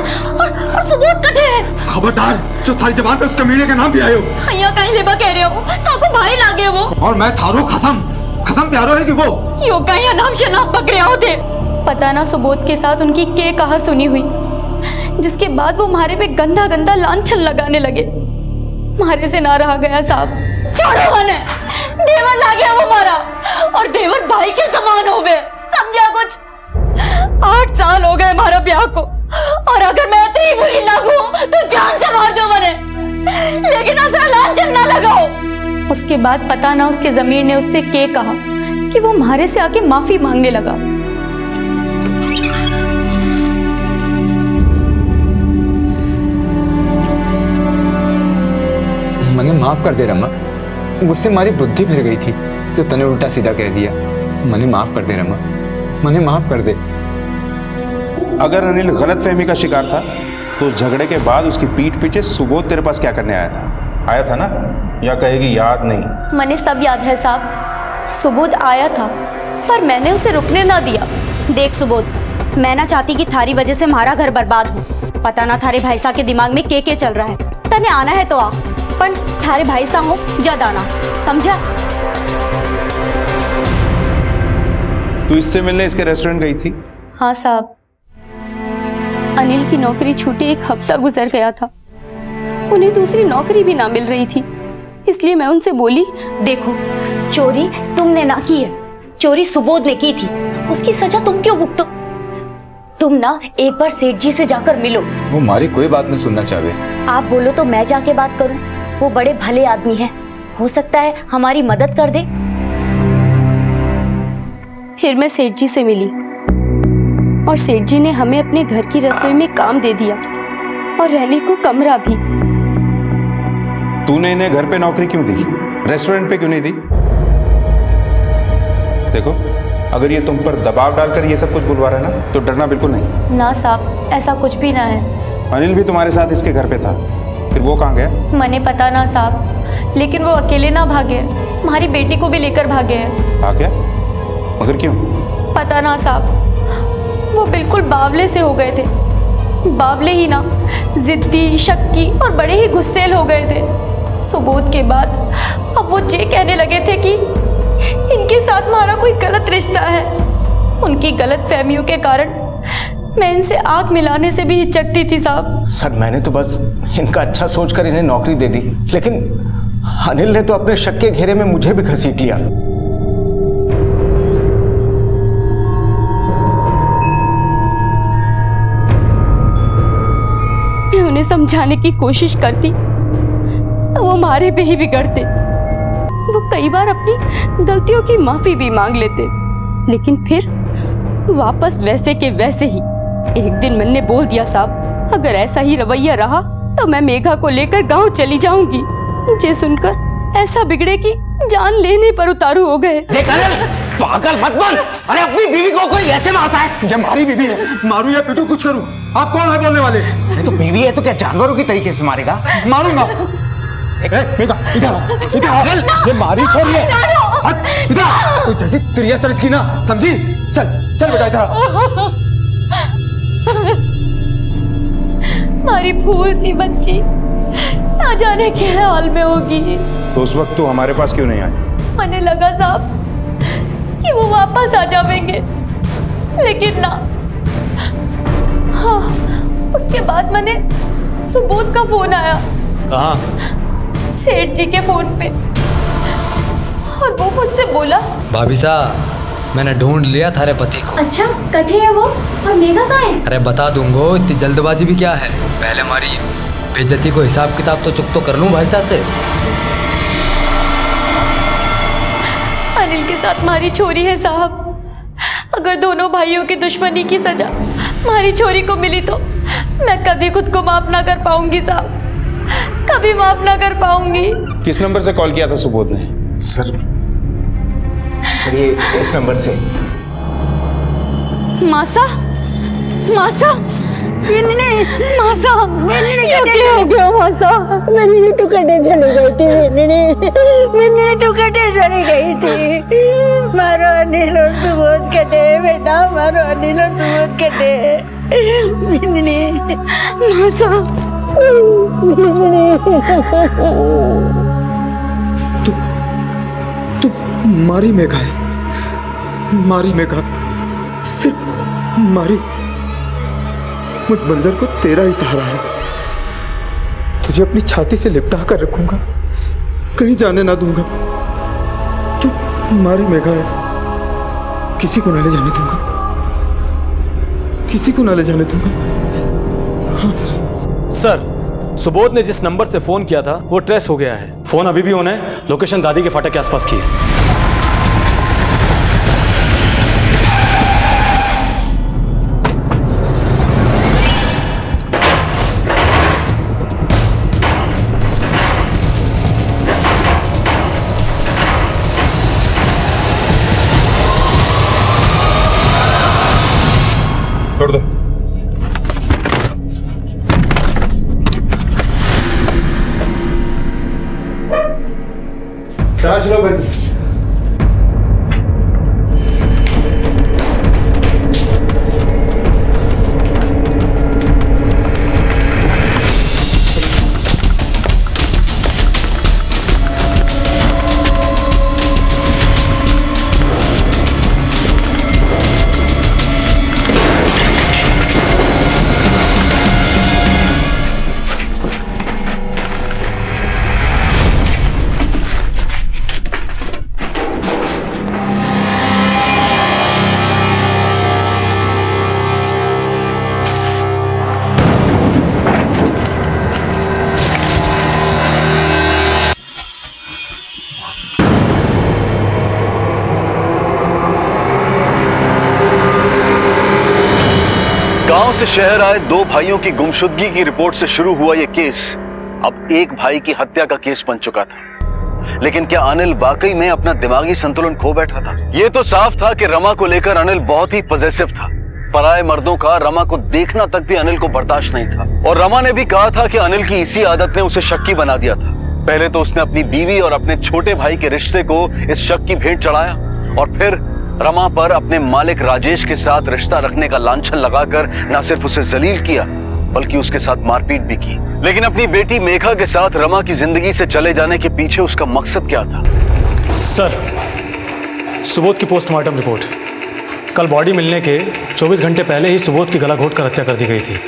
और सबूत कटे है। खबरदार, जो थारी जबान पे उस कमीने का नाम भी आयो। यहाँ कहीं लेबा कह रहे हो? ताको भाई लागे वो। और मैं थारो खसम प्यारो है कि वो यूं कहीं नाम शनाम पकड़े होते। पता ना सबूत के साथ उनकी के कहा सुनी हुई, जिसके बाद वो हमारे पे गंदा गंदा लांछन लगाने लगे। मारे से ना रहा गया साहब। छोड़ो मने, देवर ला गया वो मारा, और देवर भाई के समान हो गए। समझा कुछ? 8 साल हो गए हमारा ब्याह को, और अगर मैं इतनी बुरी लागू तो जान से मार दो मने, लेकिन ऐसा लांछन ना लगाओ। उसके बाद पता ना उसके जमीर ने उससे के कहा कि वो हमारे से आके माफी मांगने लगा। मने माफ कर दे रमा, गुस्से मारी बुद्धि फिर गई थी जो तने उल्टा सीधा कह दिया। मने माफ कर दे रमा, मने माफ कर दे। अगर अनिल गलतफहमी का शिकार था तो उस झगड़े के बाद उसकी पीठ पीछे सुबोध तेरे पास क्या करने आया था ना? या कहेगी याद नहीं? मने सब याद है साहब। सुबोध आया था पर मैंने उसे रुकने ना दिया। देख सुबोध, मैं ना चाहती कि थारी वजह से हमारा घर बर्बाद हो। पता ना थारे भाई साहब के दिमाग में के चल रहा है। तने आना है तो आ, पर थारे भाई साहब हो जद आना, समझा? तू इससे मिलने इसके रेस्टोरेंट गई थी? हाँ साहब, अनिल की नौकरी छूटे 1 हफ्ता गुजर गया था। उन्हें दूसरी नौकरी भी ना मिल रही थी, इसलिए मैं उनसे बोली, देखो चोरी तुमने ना की है, चोरी सुबोध ने की थी। उसकी सजा तुम क्यों भुगतो? तुम ना एक बार सेठ जी से जाकर मिलो। वो हमारी कोई बात नहीं सुनना चाहे। आप बोलो तो मैं जाके बात करूं। वो बड़े भले आदमी हैं, हो सकता है हमारी मदद कर दे। फिर मैं सेठ जी से मिली और सेठ जी ने हमें अपने घर की रसोई में काम दे दिया और रहने को कमरा भी। तूने इन्हें घर पे नौकरी क्यों दी, रेस्टोरेंट पे क्यों नहीं दी? देखो, अगर ये तुम पर दबाव डालकर ये सब कुछ बुलवा रहा है ना, तो डरना बिल्कुल नहीं। ना साहब, ऐसा कुछ भी ना है। अनिल भी तुम्हारे साथ इसके घर पे था, फिर वो कहाँ गया? मने पता ना साहब, लेकिन वो अकेले ना भागे, हमारी बेटी को भी लेकर भागे हैं। हाँ क्या? मगर क्यों? पता ना साहब, वो बिल्कुल बावले से हो गए थे। बावले ही ना, जिद्दी, शक्की और बड़े ही गुस्सेल हो गए थे। सुबोध के बाद अब वो ये कहने लगे थे कि इनके साथ हमारा कोई गलत रिश्ता है। उनकी गलत फहमियों के कारण मैं इनसे आंख मिलाने से भी हिचकती थी साहब। सर, मैंने तो बस इनका अच्छा सोचकर इन्हें नौकरी दे दी, लेकिन अनिल ने तो अपने शक के घेरे में मुझे भी घसीट लिया। मैं उन्हें समझाने की कोशिश करती तो वो हमारे पे ही बिगड़ते। वो कई बार अपनी गलतियों की माफी भी मांग लेते, लेकिन फिर वापस वैसे के वैसे ही। एक दिन मैंने बोल दिया साहब, अगर ऐसा ही रवैया रहा तो मैं मेघा को लेकर गांव चली जाऊंगी। मुझे सुनकर ऐसा बिगड़े कि जान लेने पर उतारू हो गए। देख अनिल, पागल मत बन। अरे अपनी बीवी को कोई ऐसे मारता है? ये हमारी बीवी है, मारू या पिटू कुछ करूं, आप कौन है बोलने वाले? अरे तो बीवी है तो क्या जानवरों की तरीके से मारेगा? मारूंगा। मेघा, इधर ये मारी छोड़ है। इधर तू जैसी त्रिया चरित की ना, समझी? चल चल बेटा इधर। हमारी फूल सी बच्ची ना जाने क्या हाल में होगी। तो उस वक्त तू हमारे पास क्यों नहीं आई? मैंने लगा साहब कि वो वापस आ जाएंगे, लेकिन ना। हाँ, उसके बाद मैंने सुबोध का फोन आया। कहाँ? सेठ जी के फोन पे, और वो मुझसे बोला, भाभी साहब मैंने ढूंढ लिया थारे पति को। अच्छा, कटे है वो? और मेघा कहाँ है? अरे बता दूंगा, इतनी जल्दबाजी भी क्या है। पहले हमारी बेइज्जती को हिसाब किताब तो चुप तो कर लूं भाई साहब से। अनिल के साथ हमारी छोरी है साहब। अगर दोनों भाइयों की दुश्मनी की सजा हमारी छोरी को मिली तो मैं कभी खुद को माफ ना कर पाऊंगी साहब, कभी माफ ना कर पाऊंगी। किस नंबर से कॉल किया था सुबोध ने? सर ये इस नंबर से। मासा, मासा, मासा, क्या हो गया मासा? मैंने तो कटे चली गई थी। मैंने तो कटे चली गई थी। मारो अनिल और सुबोध कटे बेटा, मारो अनिल और सुबोध कटे। मासा, तू मारी मेघा है, मारी मेघा, सिर्फ मारी। मुझ बंदर को तेरा ही सहारा है। तुझे अपनी छाती से लिपटा कर रखूंगा, कहीं जाने ना दूंगा। तू मारी मेघा है, किसी को ना ले जाने दूंगा, किसी को ना ले जाने दूंगा। हाँ। सर, सुबोध ने जिस नंबर से फोन किया था वो ट्रेस हो गया है। फोन अभी भी ऑन है, लोकेशन दादी के फाटक के आसपास की है। छोड़ दो। चलो भाई। गांव से शहर आए दो भाइयों की गुमशुदगी की रिपोर्ट से शुरू हुआ यह केस अब एक भाई की हत्या का केस बन चुका था। लेकिन क्या अनिल वाकई में अपना दिमागी संतुलन खो बैठा था? यह तो साफ था कि रमा को लेकर अनिल बहुत ही पॉजिटिव था। पराये मर्दों का रमा को देखना तक भी अनिल को बर्दाश्त नहीं था, और रमा ने भी कहा था कि अनिल की इसी आदत ने उसे शक्की बना दिया था। पहले तो उसने अपनी बीवी और अपने छोटे भाई के रिश्ते को इस शक की भेंट चढ़ाया, और फिर रमा पर अपने मालिक राजेश के साथ रिश्ता रखने का लांछन लगाकर न सिर्फ उसे जलील किया बल्कि उसके साथ मारपीट भी की। लेकिन अपनी बेटी मेघा के साथ रमा की जिंदगी से चले जाने के पीछे उसका मकसद क्या था? सर, सुबोध की पोस्टमार्टम रिपोर्ट। कल बॉडी मिलने के 24 घंटे पहले ही सुबोध की गला घोंट कर हत्या कर दी गई थी।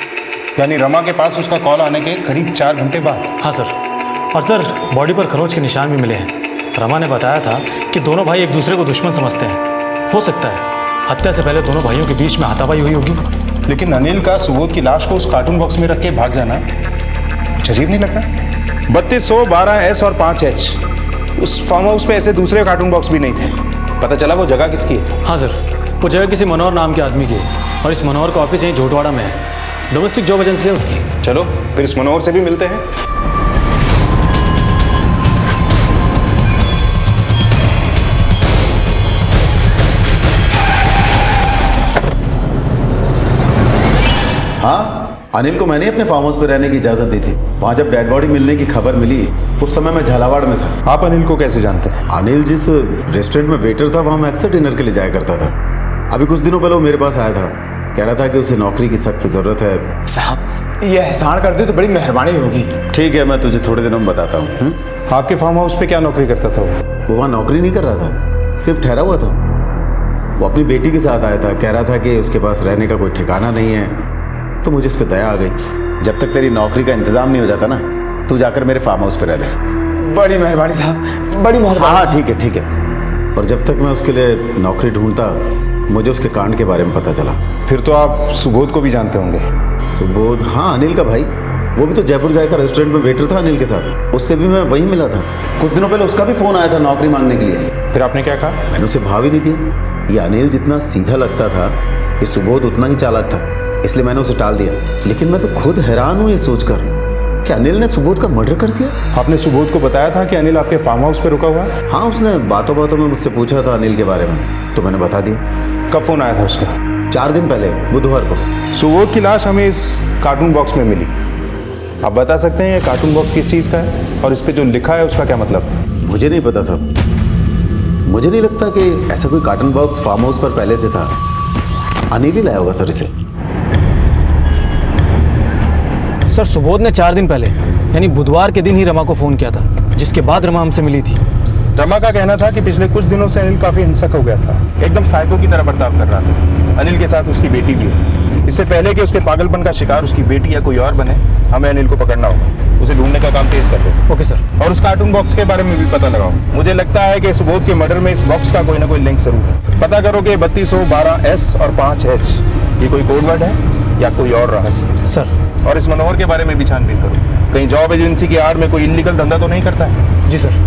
यानी रमा के पास उसका कॉल आने के करीब 4 घंटे बाद? हाँ सर, और सर बॉडी पर खरोंच के निशान भी मिले हैं। रमा ने बताया था कि दोनों भाई एक दूसरे को दुश्मन समझते हैं। हो सकता है हत्या से पहले दोनों भाइयों के बीच में हाथापाई हुई होगी। लेकिन अनिल का सुबोध की लाश को उस कार्टून बॉक्स में रख के भाग जाना कुछ अजीब नहीं लग रहा? 3212S और 5H, उस फार्म हाउस पे ऐसे दूसरे कार्टून बॉक्स भी नहीं थे। पता चला वो जगह किसकी है? हाँ सर, वो जगह किसी मनोहर नाम के आदमी की है, और इस मनोहर का ऑफिस यहीं झोटवाड़ा में है। डोमेस्टिक जॉब एजेंसी है उसकी। चलो फिर इस मनोहर से भी मिलते हैं। हाँ, अनिल को मैंने अपने फार्म हाउस पे रहने की इजाजत दी थी। वहाँ जब डेड बॉडी मिलने की खबर मिली उस समय मैं झालावाड़ में था। आप अनिल को कैसे जानते हैं? अनिल जिस रेस्टोरेंट में वेटर था वहाँ मैं अक्सर डिनर के लिए जाया करता था। अभी कुछ दिनों पहले वो मेरे पास आया था, कह रहा था कि उसे नौकरी की सख्त जरूरत है। साहब, ये एहसान कर दे तो बड़ी मेहरबानी होगी। ठीक है, मैं तुझे थोड़े दिनों में बताता हूँ। आपके फार्म हाउस पे क्या नौकरी करता था वो वहाँ नौकरी नहीं कर रहा था, सिर्फ ठहरा हुआ था। वो अपनी बेटी के साथ आया था, कह रहा था कि उसके पास रहने का कोई ठिकाना नहीं है। तो मुझे इस पर दया आ गई। जब तक तेरी नौकरी का इंतजाम नहीं हो जाता ना, तू जाकर मेरे फार्म हाउस पे रह ले। बड़ी मेहरबानी साहब, बड़ी मेहरबानी। हाँ ठीक है ठीक है। और जब तक मैं उसके लिए नौकरी ढूंढता मुझे उसके कांड के बारे में पता चला। फिर तो आप सुबोध को भी जानते होंगे? सुबोध? हाँ, अनिल का भाई। वो भी तो जयपुर जाकर रेस्टोरेंट में वेटर था अनिल के साथ। उससे भी मैं वहीं मिला था। कुछ दिनों पहले उसका भी फोन आया था नौकरी मांगने के लिए। फिर आपने क्या कहा? मैंने उसे भाव ही नहीं दिया। ये अनिल जितना सीधा लगता था ये सुबोध उतना ही चालाक था, इसलिए मैंने उसे टाल दिया। लेकिन मैं तो खुद हैरान हूँ ये सोचकर कि अनिल ने सुबोध का मर्डर कर दिया। आपने सुबोध को बताया था कि अनिल आपके फार्म हाउस पे रुका हुआ है? हाँ, उसने बातों बातों में मुझसे पूछा था अनिल के बारे में, तो मैंने बता दिया। कब फोन आया था उसका? 4 दिन पहले, बुधवार को। सुबोध की लाश हमें इस कार्टून बॉक्स में मिली। आप बता सकते हैं ये कार्टून बॉक्स किस चीज़ का है और इस पे जो लिखा है उसका क्या मतलब? मुझे नहीं पता साहब। मुझे नहीं लगता कि ऐसा कोई कार्टून बॉक्स फार्म हाउस पर पहले से था। अनिल ही लाया होगा सर इसे। सर, सुबोध ने 4 दिन पहले यानी बुधवार के दिन ही रमा को फ़ोन किया था, जिसके बाद रमा हमसे मिली थी। रमा का कहना था कि पिछले कुछ दिनों से अनिल काफी हिंसक हो गया था, एकदम साइको की तरह बर्ताव कर रहा था। अनिल के साथ उसकी बेटी भी है। इससे पहले कि उसके पागलपन का शिकार उसकी बेटी या कोई और बने, हमें अनिल को पकड़ना होगा। उसे ढूंढने का काम तेज कर दो। Okay sir. और उस कार्टून बॉक्स के बारे में भी पता लगाओ। मुझे लगता है कि सुबोध के मर्डर में इस बॉक्स का कोई ना कोई लिंक जरूर है। पता करो कि 3212S और 5H ये कोई कोड वर्ड है या कोई और रहस्य। सर। और इस मनोहर के बारे में भी छानबीन करो, कहीं जॉब एजेंसी की आड़ में कोई इलीगल धंधा तो नहीं करता है? जी सर।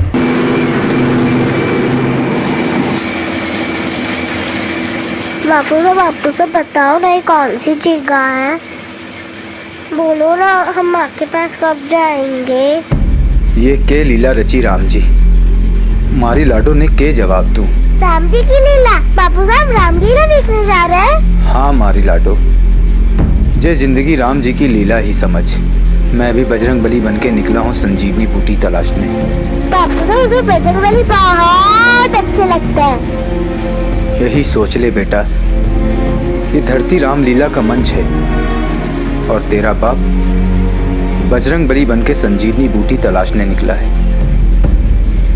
बापू से बताओ ना ये कौन सी जगह है? बोलो ना, हम आपके पास कब जाएंगे? ये के लीला रची राम जी, मारी लाडो ने के जवाब दूं? राम जी की लीला? बापू साहब राम लीला देखने जा रहे हैं? हाँ मारी लाडो, जे जिंदगी राम जी की लीला ही समझ। मैं भी बजरंग बली बन के निकला हूँ संजीवनी बूटी तलाशने। बापू साहब मुझे बजरंग बली बहुत अच्छे लगते हैं। यही सोच ले बेटा, ये धरती रामलीला का मंच है और तेरा बाप बजरंग बली बन के संजीवनी बूटी तलाशने निकला है,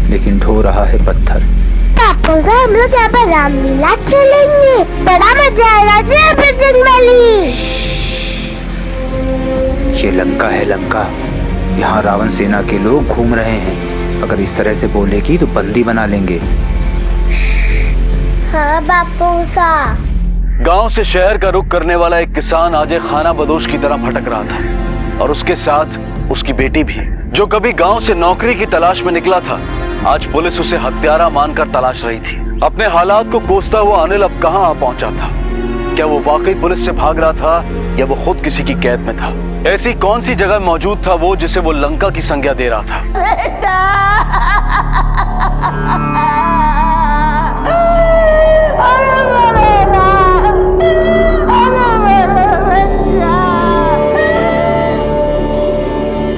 लेकिन ढो रहा है पत्थर। बापू साहब हम लोग यहाँ पर रामलीला खेलेंगे, बड़ा मजा आएगा। जय बजरंग बली। ये लंका है लंका, यहाँ रावण सेना के लोग घूम रहे हैं। अगर इस तरह से बोलेगी तो बंदी बना लेंगे। हाँ बापू साहब। गांव से शहर का रुख करने वाला एक किसान आज एक खाना बदोश की तरह भटक रहा था, और उसके साथ उसकी बेटी भी, जो कभी गांव से नौकरी की तलाश में निकला था। आज पुलिस उसे हत्यारा मानकर तलाश रही थी। अपने हालात को कोसता हुआ अनिल अब कहां आ पहुंचा था। क्या वो वाकई पुलिस से भाग रहा था या वो खुद किसी की कैद में था? ऐसी कौन सी जगह मौजूद था वो जिसे वो लंका की संज्ञा दे रहा था?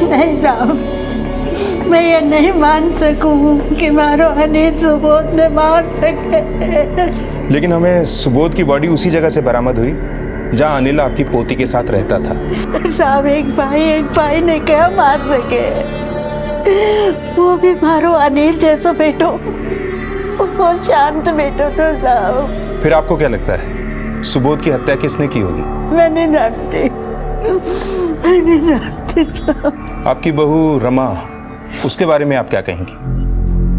नहीं साहब, मैं ये नहीं मान सकूं कि मारो अनिल सुबोध ने मार सके। लेकिन हमें सुबोध की बॉडी उसी जगह से बरामद हुई जहां अनिल आपकी पोती के साथ रहता था। साहब, एक भाई ने क्या मार सके? वो भी मारो अनिल जैसा बेटो, वो शांत बेटो तो साहब। फिर आपको क्या लगता है सुबोध की हत्या किसने की होगी? मैं नहीं जानती साहब। आपकी बहू रमा, उसके बारे में आप क्या कहेंगी?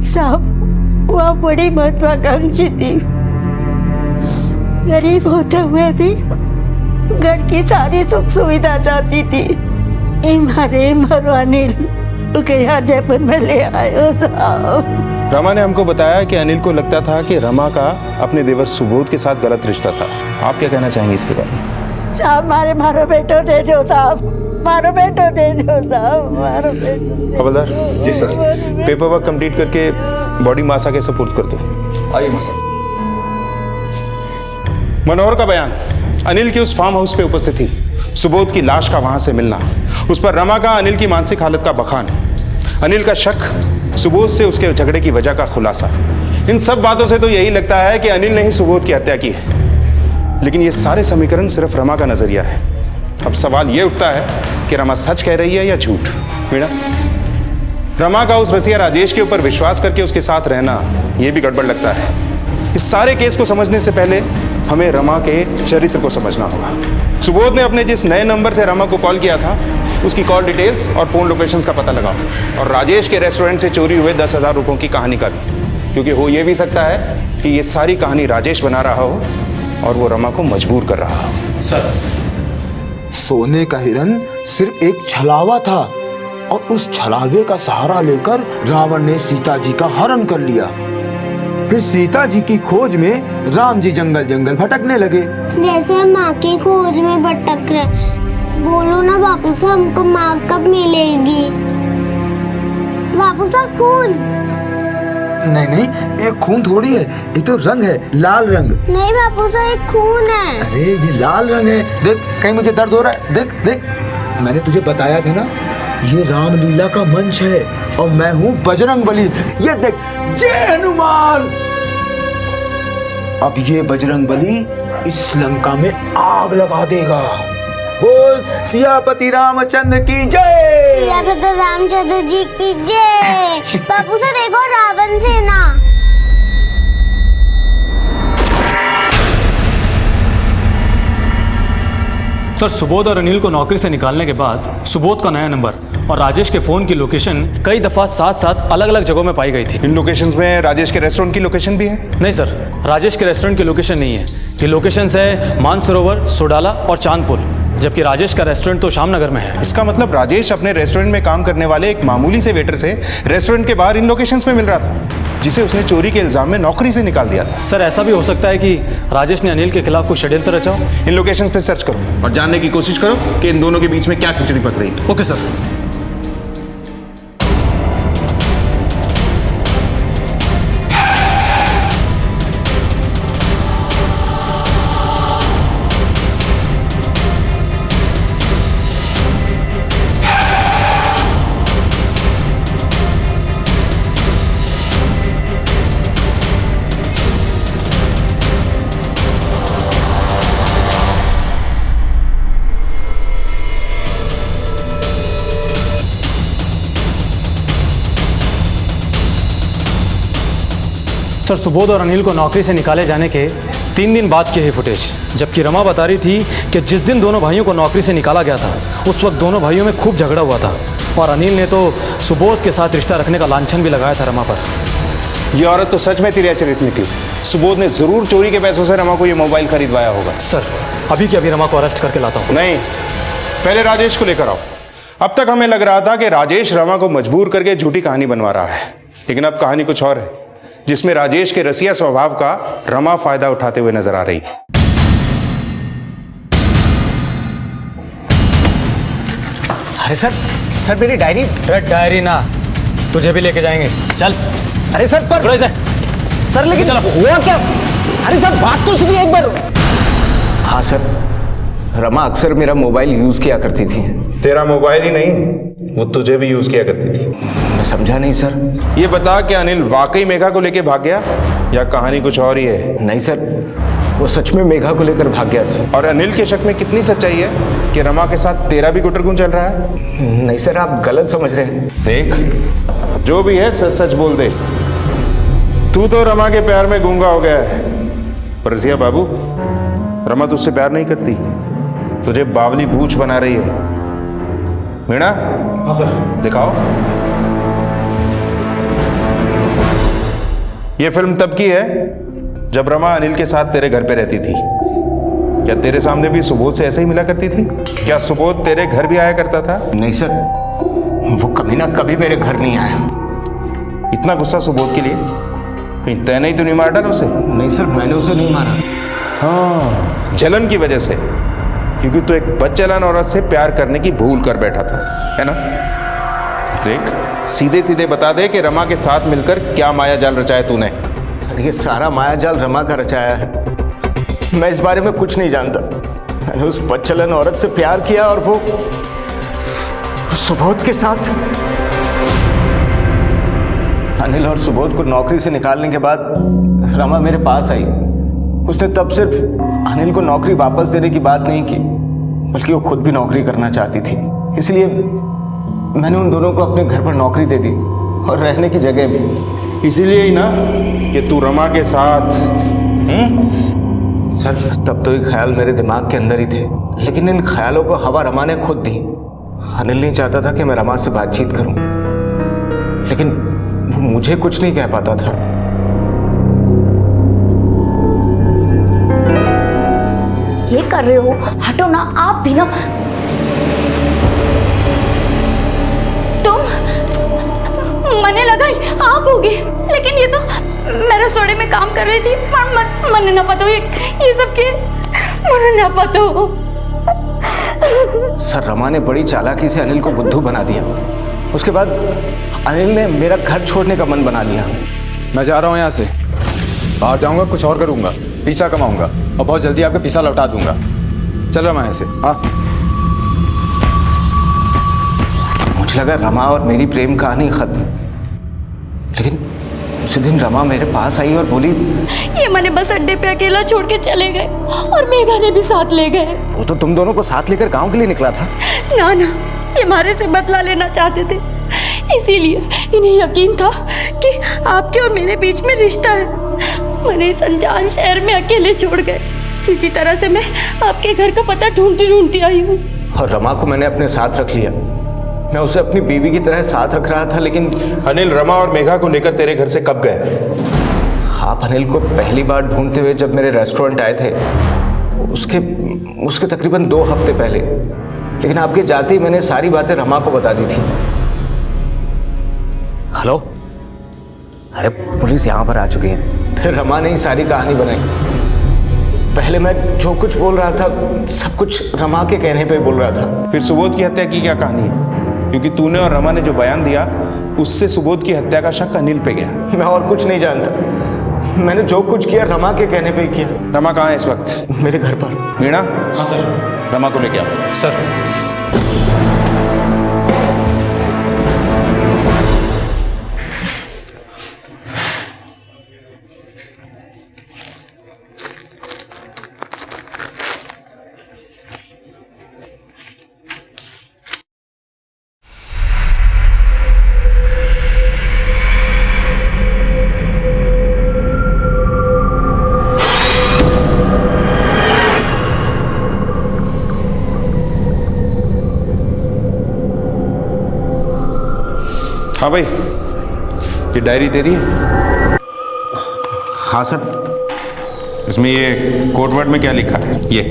साहब, वह बड़ी महत्वाकांक्षी थी। गरीब होते हुए भी घर की सारी सुख सुविधा चाहती थी। मारो अनिल के यहाँ जयपुर में ले आयो साहब। रमा ने हमको बताया कि अनिल को लगता था कि रमा का अपने देवर सुबोध के साथ गलत रिश्ता था। आप क्या कहना चाहेंगे इसके बारे में? साहब, मारो बेटो दे दो साहब, मारो बेटो दे दो साहब, मारो बेटो। हवलदार जी सर, पेपर वर्क कंप्लीट करके बॉडी मासा के सुपुर्द कर दो। आइए मासा। मनोहर का बयान, अनिल की उस फार्म हाउस पे उपस्थित थी, सुबोध की लाश का वहां से मिलना, उस पर रमा का अनिल की मानसिक हालत का बखान, अनिल का शक, सुबोध से उसके झगड़े की वजह का खुलासा। इन सब बातों से तो यही लगता है कि अनिल ने ही सुबोध की हत्या की है। लेकिन ये सारे समीकरण सिर्फ रमा का नजरिया है। अब सवाल ये उठता है कि रमा सच कह रही है या झूठ। मीना, रमा का उस रसिया राजेश के ऊपर विश्वास करके उसके साथ रहना, यह भी गड़बड़ लगता है। इस सारे केस को समझने से पहले हमें रमा के चरित्र को समझना होगा। सुबोध ने अपने जिस नए नंबर से रमा को कॉल किया था, उसकी कॉल डिटेल्स और फोन लोकेशंस का पता लगाओ, और राजेश के रेस्टोरेंट से चोरी हुए 10,000 रुपयों की कहानी का भी, क्योंकि हो यह भी सकता है कि ये सारी कहानी राजेश बना रहा हो और वो रमा को मजबूर कर रहा हो। सर, सोने का हिरन सिर्फ एक छलावा था, और उस छलावे का सहारा लेकर रावण ने सीता जी का हरण कर लिया। फिर सीता जी की खोज में राम जी जंगल जंगल भटकने लगे। जैसे हम माँ की खोज में भटक रहे। बोलो ना बापू साहब, हमको माँ कब मिलेगी? बापू साहब, खून। नहीं, एक खून थोड़ी है, ये तो रंग है, लाल रंग। नहीं बापू साहब, एक खून है। अरे ये लाल रंग है, देख कहीं मुझे दर्द हो रहा है, देख देख। मैंने तुझे बताया था ना, ये रामलीला का मंच है और मैं हूँ बजरंग बली। ये देख, जय हनुमान। अब ये बजरंग बली इस लंका में आग लगा देगा। बोल सियापति रामचंद्र की जय। सियापति रामचंद्र जी की जय। बापू से देखो रावण सेना। सर, सुबोध और अनिल को नौकरी से निकालने के बाद सुबोध का नया नंबर और राजेश के फोन की लोकेशन कई दफा साथ साथ अलग अलग जगहों में पाई गई थी। इन लोकेशंस में राजेश के रेस्टोरेंट की लोकेशन भी है? नहीं सर, राजेश के रेस्टोरेंट की लोकेशन नहीं है। ये लोकेशंस है मानसरोवर, सोडाला और चांदपुर, जबकि राजेश का रेस्टोरेंट तो शामनगर में है। इसका मतलब राजेश अपने रेस्टोरेंट में काम करने वाले एक मामूली से वेटर से रेस्टोरेंट के बाहर इन लोकेशंस में मिल रहा था, जिसे उसने चोरी के इल्जाम में नौकरी से निकाल दिया था। सर, ऐसा भी हो सकता है कि राजेश ने अनिल के खिलाफ कुछ षड्यंत्र रचा हो। इन लोकेशंस पे सर्च करो और जानने की कोशिश करो कि इन दोनों के बीच में क्या खिचड़ी पक रही है। Okay sir. सर, सुबोध और अनिल को नौकरी से निकाले जाने के 3 दिन बाद की है फुटेज, जबकि रमा बता रही थी कि जिस दिन दोनों भाइयों को नौकरी से निकाला गया था उस वक्त दोनों भाइयों में खूब झगड़ा हुआ था, और अनिल ने तो सुबोध के साथ रिश्ता रखने का लांछन भी लगाया था रमा पर। ये औरत तो सच में तिरछित निकली। सुबोध ने जरूर चोरी के पैसों से रमा को ये मोबाइल खरीदवाया होगा। सर, अभी के अभी रमा को अरेस्ट करके लाता हूँ। नहीं, पहले राजेश को लेकर आओ। अब तक हमें लग रहा था कि राजेश रमा को मजबूर करके झूठी कहानी बनवा रहा है, लेकिन अब कहानी कुछ और है, जिसमें राजेश के रसिया स्वभाव का रमा फायदा उठाते हुए नजर आ रही है। अरे सर, सर मेरी डायरी। अरे डायरी ना, तुझे भी लेके जाएंगे, चल। अरे सर पर थोड़े से सर, लेकिन हुआ क्या? अरे सर बात तो सुनिए एक बार। हाँ सर, रमा अक्सर मेरा मोबाइल यूज किया करती थी। तेरा मोबाइल ही नहीं, वो तुझे भी यूज किया करती थी। मैं समझा नहीं सर। ये बता कि अनिल वाकई मेघा को लेके भाग गया या कहानी कुछ और ही है? नहीं सर, वो सच में मेघा को लेकर भाग गया था। और अनिल के शक में कितनी सच्चाई है कि रमा के साथ तेरा भी गुटरगुन चल रहा है? नहीं सर, आप गलत समझ रहे हैं। देख, जो भी है सच सच बोल दे। तू तो रमा के प्यार में गूंगा हो गया है, पर रसिया बाबू, रमा तुझसे प्यार नहीं करती, तुझे बावली बूच बना रही है। मीणा? हाँ सर। दिखाओ। ये फिल्म तब की है जब रमा अनिल के साथ तेरे घर पे रहती थी। क्या तेरे सामने भी सुबोध से ऐसे ही मिला करती थी? क्या सुबोध तेरे घर भी आया करता था? नहीं सर, वो कमीना कभी मेरे घर नहीं आया। इतना गुस्सा सुबोध के लिए? कहीं तैने ही तो नहीं मार डाला उसे? नहीं सर, मैंने उसे नहीं मारा। हाँ, जलन की वजह से, क्योंकि तू एक बदचलन औरत से प्यार करने की भूल कर बैठा था, है ना? देख, सीधे सीधे बता दे कि रमा के साथ मिलकर क्या माया जाल रचाया तूने। सर ये सारा माया जाल रमा का रचाया है। मैं इस बारे में कुछ नहीं जानता। मैंने उस बदचलन औरत से प्यार किया और वो सुबोध के साथ। अनिल और सुबोध को नौकरी से निकालने के बाद रमा मेरे पास आई। उसने तब सिर्फ अनिल को नौकरी वापस देने की बात नहीं की, बल्कि वो खुद भी नौकरी करना चाहती थी। इसलिए मैंने उन दोनों को अपने घर पर नौकरी दे दी और रहने की जगह भी। इसीलिए ही ना कि तू रमा के साथ। सर तब तो ये ख्याल मेरे दिमाग के अंदर ही थे, लेकिन इन ख्यालों को हवा रमा ने खुद दी। अनिल नहीं चाहता था कि मैं रमा से बातचीत करूं, लेकिन वो मुझे कुछ नहीं कह पाता था। ये कर रहे हो, हटो ना आप भी ना। तुम, मने लगा आप होगे, लेकिन ये तो मैं रसोड़े में काम कर रही थी। मने ना पता हो ये सब के, मने ना पता हो। सर रमा ने बड़ी चालाकी से अनिल को बुद्धू बना दिया। उसके बाद अनिल ने मेरा घर छोड़ने का मन बना लिया। मैं जा रहा हूँ यहाँ से, बाहर जाऊँगा, कुछ और करूँगा, पैसा कमाऊँगा और बहुत जल्दी आपके पैसा लौटा दूंगा। चल रहा मैं यहाँ से। हाँ, मुझे लगा रमा और मेरी प्रेम कहानी खत्म, लेकिन उसी दिन रमा मेरे पास आई और बोली, ये मैंने बस अड्डे पे अकेला छोड़ के चले गए और मेघा ने भी साथ ले गए। वो तो तुम दोनों को साथ लेकर गांव के लिए निकला था। ना ना, ये हमारे से बदला लेना चाहते थे, इसीलिए इन्हें यकीन था कि आपके और मेरे बीच में रिश्ता है। मैंने इस अनजान शहर में अकेले छोड़ गए। किसी तरह से मैं आपके घर का पता ढूंढती ढूंढती आई हूँ। और रमा को मैंने अपने साथ रख लिया। मैं उसे अपनी बीवी की तरह साथ रख रहा था, लेकिन अनिल रमा और मेघा को लेकर तेरे घर से कब गए? आप अनिल को पहली बार ढूंढते हुए जब मेरे रेस्टोरेंट आए थे, उसके तकरीबन 2 हफ्ते पहले। लेकिन आपके जाते ही मैंने सारी बातें रमा को बता दी थी। हेलो, अरे पुलिस यहाँ पर आ चुकी है। फिर रमा ने ही सारी कहानी बनाई। पहले मैं जो कुछ बोल रहा था सब कुछ रमा के कहने पे बोल रहा था। फिर सुबोध की हत्या की क्या कहानी है? क्योंकि तूने और रमा ने जो बयान दिया उससे सुबोध की हत्या का शक अनिल पे गया। मैं और कुछ नहीं जानता। मैंने जो कुछ किया रमा के कहने पे ही किया। रमा कहाँ है इस वक्त? मेरे घर पर। मीणा? हाँ सर। रमा को लेके आओ। सर। हाँ भाई, ये डायरी तेरी है? हाँ सर। इसमें ये कोड वर्ड में क्या लिखा है? ये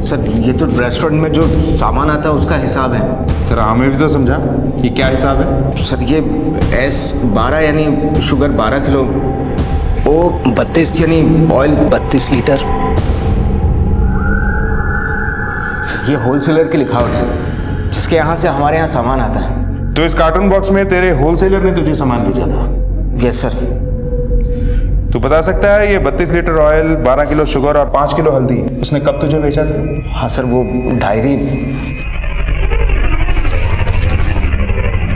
सर, ये तो रेस्टोरेंट में जो सामान आता है उसका हिसाब है। तेरा हमें भी तो समझा, ये क्या हिसाब है? सर ये S12 यानी शुगर 12 किलो, O 32 यानी ऑयल 32 लीटर, ये होलसेलर की लिखावट है जिसके यहाँ से हमारे यहाँ सामान आता है। तो इस कार्टून बॉक्स में तेरे होलसेलर ने तुझे सामान भेजा था? Yes sir. तू बता सकता है ये 32 लीटर ऑयल, 12 किलो शुगर और 5 किलो हल्दी उसने कब तुझे बेचा था? हाँ सर, वो डायरी।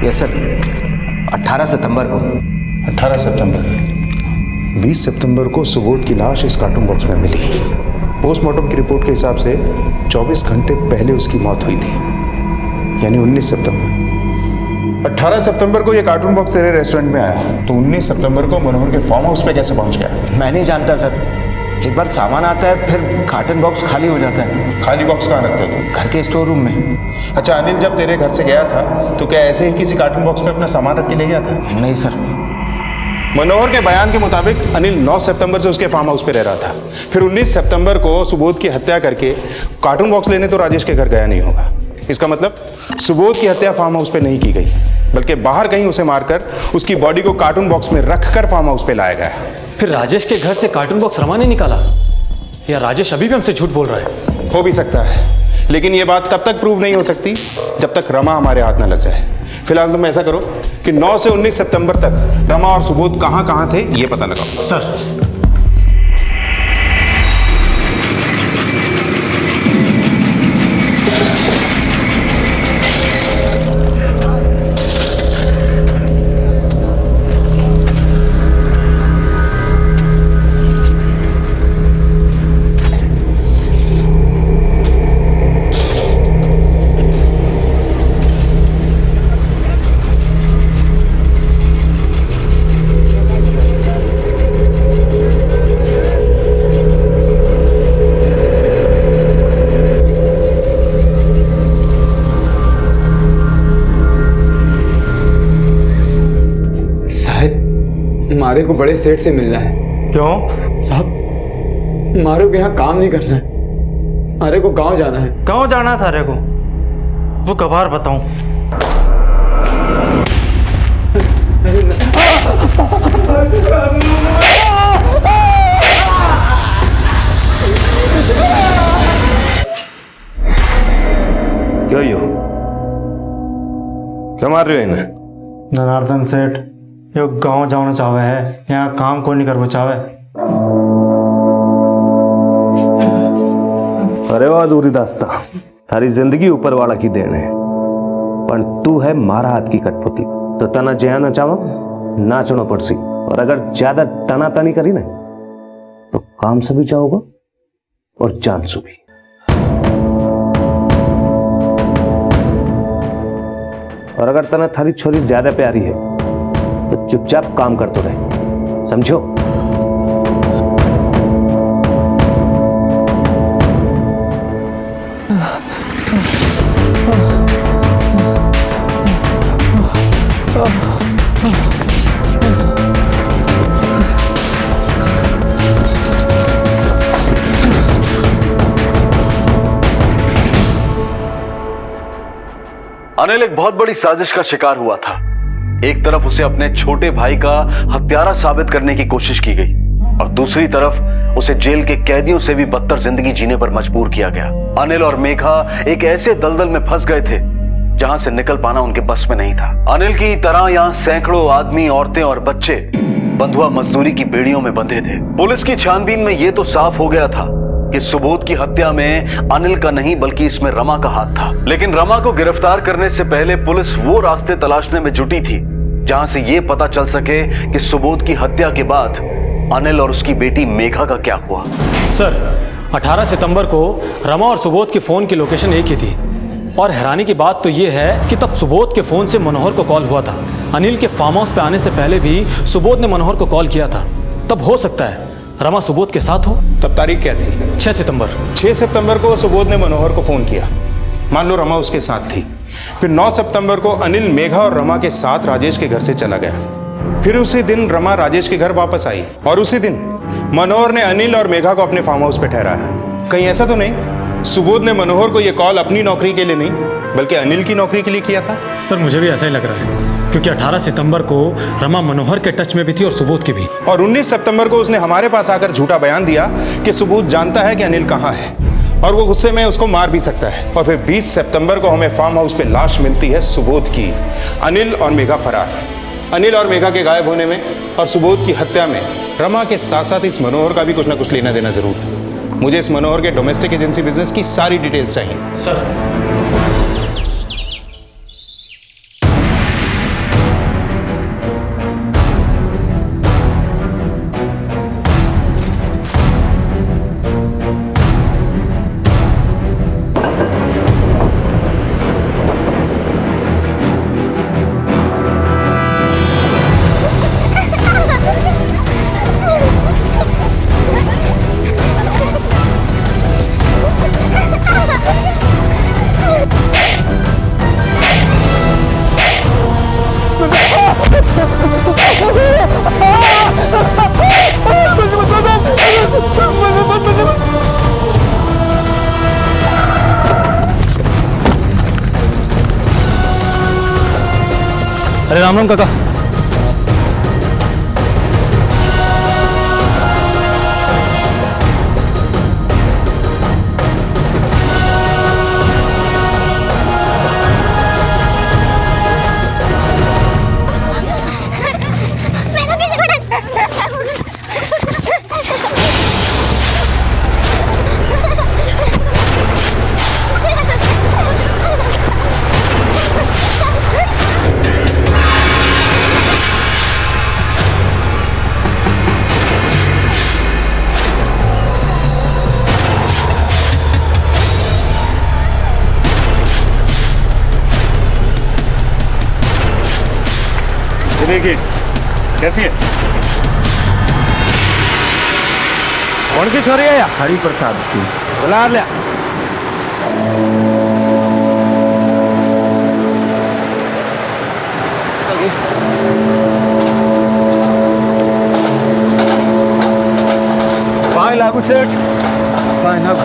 यस सर, 18 सितंबर को। 18 सितंबर। 20 सितंबर को सुबोध की लाश इस कार्टून बॉक्स में मिली। पोस्टमार्टम की रिपोर्ट के हिसाब से 24 घंटे पहले उसकी मौत हुई थी, यानी 19 सितंबर। 18 सितंबर को ये कार्टून बॉक्स तेरे रेस्टोरेंट में आया, तो 19 सितंबर को मनोहर के फार्म हाउस पे कैसे पहुंच गया? मैं नहीं जानता सर, एक बार सामान आता है फिर कार्टन बॉक्स खाली हो जाता है। खाली बॉक्स कहाँ रखते थे? घर के स्टोर रूम में। अच्छा, अनिल जब तेरे घर से गया था तो क्या ऐसे ही किसी कार्टून बॉक्स में अपना सामान रख के ले गया था? नहीं सर। मनोहर के बयान के मुताबिक अनिल 9 सितंबर से उसके फार्म हाउस पे रह रहा था, फिर 19 सितंबर को सुबोध की हत्या करके कार्टून बॉक्स लेने तो राजेश के घर गया नहीं होगा। इसका मतलब सुबोध की हत्या फार्म हाउस पे नहीं की गई, बल्कि बाहर कहीं उसे मारकर उसकी बॉडी को कार्टून बॉक्स में रखकर फार्म हाउस पे लाया गया। फिर राजेश के घर से कार्टून बॉक्स रमा ने निकाला, या राजेश अभी भी हमसे झूठ बोल रहा है? हो भी सकता है, लेकिन ये बात तब तक प्रूव नहीं हो सकती जब तक रमा हमारे हाथ न लग जाए। फिलहाल तुम ऐसा करो कि 9 से 19 सितंबर तक रमा और सुबोध कहाँ थे ये पता लगाओ। सर। मारे को बड़े सेठ से मिलना है। क्यों साहब, मारे को यहाँ काम नहीं करना है, मारे को गांव जाना है। गांव जाना था रे को? वो कबार बताऊं? क्यों यो क्यों मार रहे हो इन्हें? जनार्दन सेठ यो गांव जाना चाहे है, यहाँ काम को नहीं करना चाहे। अरे वाह दूरी दास्ता, थारी जिंदगी ऊपर वाला की देन है, पर तू है मारा हाथ की कठपुतली। तो तना जया न चावा नाचनो पड़सी, और अगर ज्यादा तना तनी करी ना तो काम से भी जाओगा और जान से भी। और अगर तना थारी छोरी ज्यादा प्यारी है तो चुपचाप काम करते रहे, समझो? अनिल एक बहुत बड़ी साजिश का शिकार हुआ था। एक तरफ उसे अपने छोटे भाई का हत्यारा साबित करने की कोशिश की गई, और दूसरी तरफ उसे जेल के कैदियों से भी बदतर जिंदगी जीने पर मजबूर किया गया। अनिल और मेघा एक ऐसे दलदल में फंस गए थे जहां से निकल पाना उनके बस में नहीं था। अनिल की तरह यहां सैकड़ों आदमी, औरतें और बच्चे बंधुआ मजदूरी की बेड़ियों में बंधे थे। पुलिस की छानबीन में यह तो साफ हो गया था कि सुबोध की हत्या में अनिल का नहीं बल्कि इसमें रमा का हाथ था। लेकिन रमा को गिरफ्तार करने से पहले पुलिस वो रास्ते तलाशने में जुटी थी जहां से यह पता चल सके कि सुबोध की हत्या के बाद अनिल और उसकी बेटी मेघा का क्या हुआ। सर, 18 सितंबर को रमा और सुबोध की फोन की लोकेशन एक ही थी, और हैरानी की बात तो यह है कि तब सुबोध के फोन से मनोहर को कॉल हुआ था। अनिल के फार्म हाउस पे आने से पहले भी सुबोध ने मनोहर को कॉल किया था। तब हो सकता है रमा सुबोध के साथ हो। तब तारीख क्या थी? 6 सितंबर। 6 सितंबर को सुबोध ने मनोहर को फोन किया, मान लो रमा उसके साथ थी। फिर 9 सितंबर को अनिल मेघा और रमा के साथ राजेश के घर से चला गया। फिर उसी दिन रमा राजेश के घर वापस आई, और उसी दिन मनोहर ने अनिल और मेघा को अपने फार्म हाउस पे ठहराया। कहीं ऐसा तो नहीं सुबोध ने मनोहर को यह कॉल अपनी नौकरी के लिए नहीं बल्कि अनिल की नौकरी के लिए किया था? सर, मुझे भी ऐसा ही लग रहा है, क्योंकि 18 सितंबर को रमा मनोहर के टच में भी थी और सुबोध की भी। और 19 सितंबर को उसने हमारे पास आकर झूठा बयान दिया कि सुबोध जानता है कि अनिल कहाँ है, और वो गुस्से में उसको मार भी सकता है। और फिर 20 सितंबर को हमें फार्म हाउस पे लाश मिलती है सुबोध की। अनिल और मेघा फरार। अनिल और मेघा के गायब होने में और सुबोध की हत्या में रमा के साथ साथ इस मनोहर का भी कुछ ना कुछ लेना देना जरूर है। मुझे इस मनोहर के डोमेस्टिक एजेंसी बिजनेस की सारी डिटेल्स चाहिए। सर, अरे राम राम काका। देखिए कैसी है? कौन की छोरी है या? हरि प्रसाद की। बुला ले। पाए लागू सेठ, पाए लागू।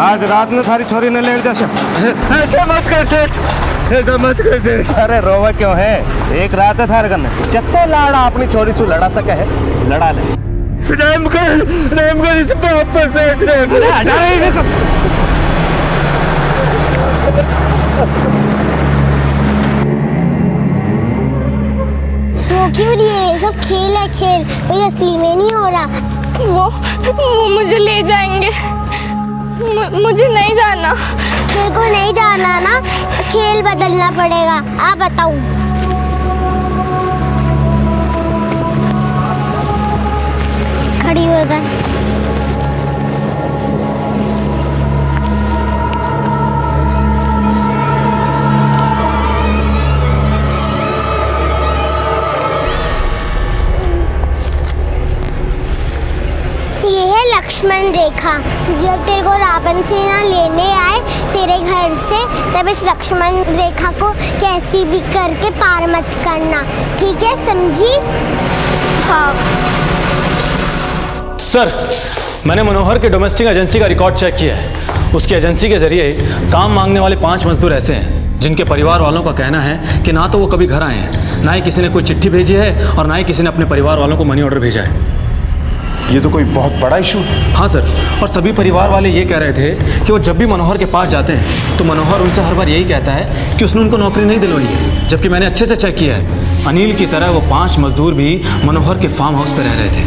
आज रात में थारी छोरी ने ले जा। ऐसा मत कर सेठ, ऐसा मत कर सेठ। अरे रोवा क्यों है? एक रात है थारे करने जत्तो लाड़ा अपनी छोरी से लड़ा सके है, लड़ा ले। रेम कर इस बात पर सेठ। हटा रही तो क्यों ये सब खेल है, खेल कोई असली में नहीं हो रहा। वो मुझे ले जाएंगे, मुझे नहीं जाना। तेरे को नहीं जाना ना, खेल बदलना पड़ेगा। आप बताऊं? खड़ी हो गई। ये है लक्ष्मण रेखा। जब तेरे को रावण सेना लेने आए तेरे घर से, तब इस लक्ष्मण रेखा को कैसी भी करके पार मत करना, ठीक है? समझी? हाँ। सर, मैंने मनोहर के डोमेस्टिक एजेंसी का रिकॉर्ड चेक किया है। उसकी एजेंसी के जरिए काम मांगने वाले 5 मजदूर ऐसे हैं जिनके परिवार वालों का कहना है कि ना तो वो कभी घर आए हैं, ना ही किसी ने कोई चिट्ठी भेजी है और ना ही किसी ने अपने परिवार वालों को मनी ऑर्डर भेजा है। ये तो कोई बहुत बड़ा इशू है। हाँ सर, और सभी परिवार वाले ये कह रहे थे कि वो जब भी मनोहर के पास जाते हैं तो मनोहर उनसे हर बार यही कहता है कि उसने उनको नौकरी नहीं दिलवाई है, जबकि मैंने अच्छे से चेक किया है। अनिल की तरह वो 5 मजदूर भी मनोहर के फार्म हाउस पर रह रहे थे।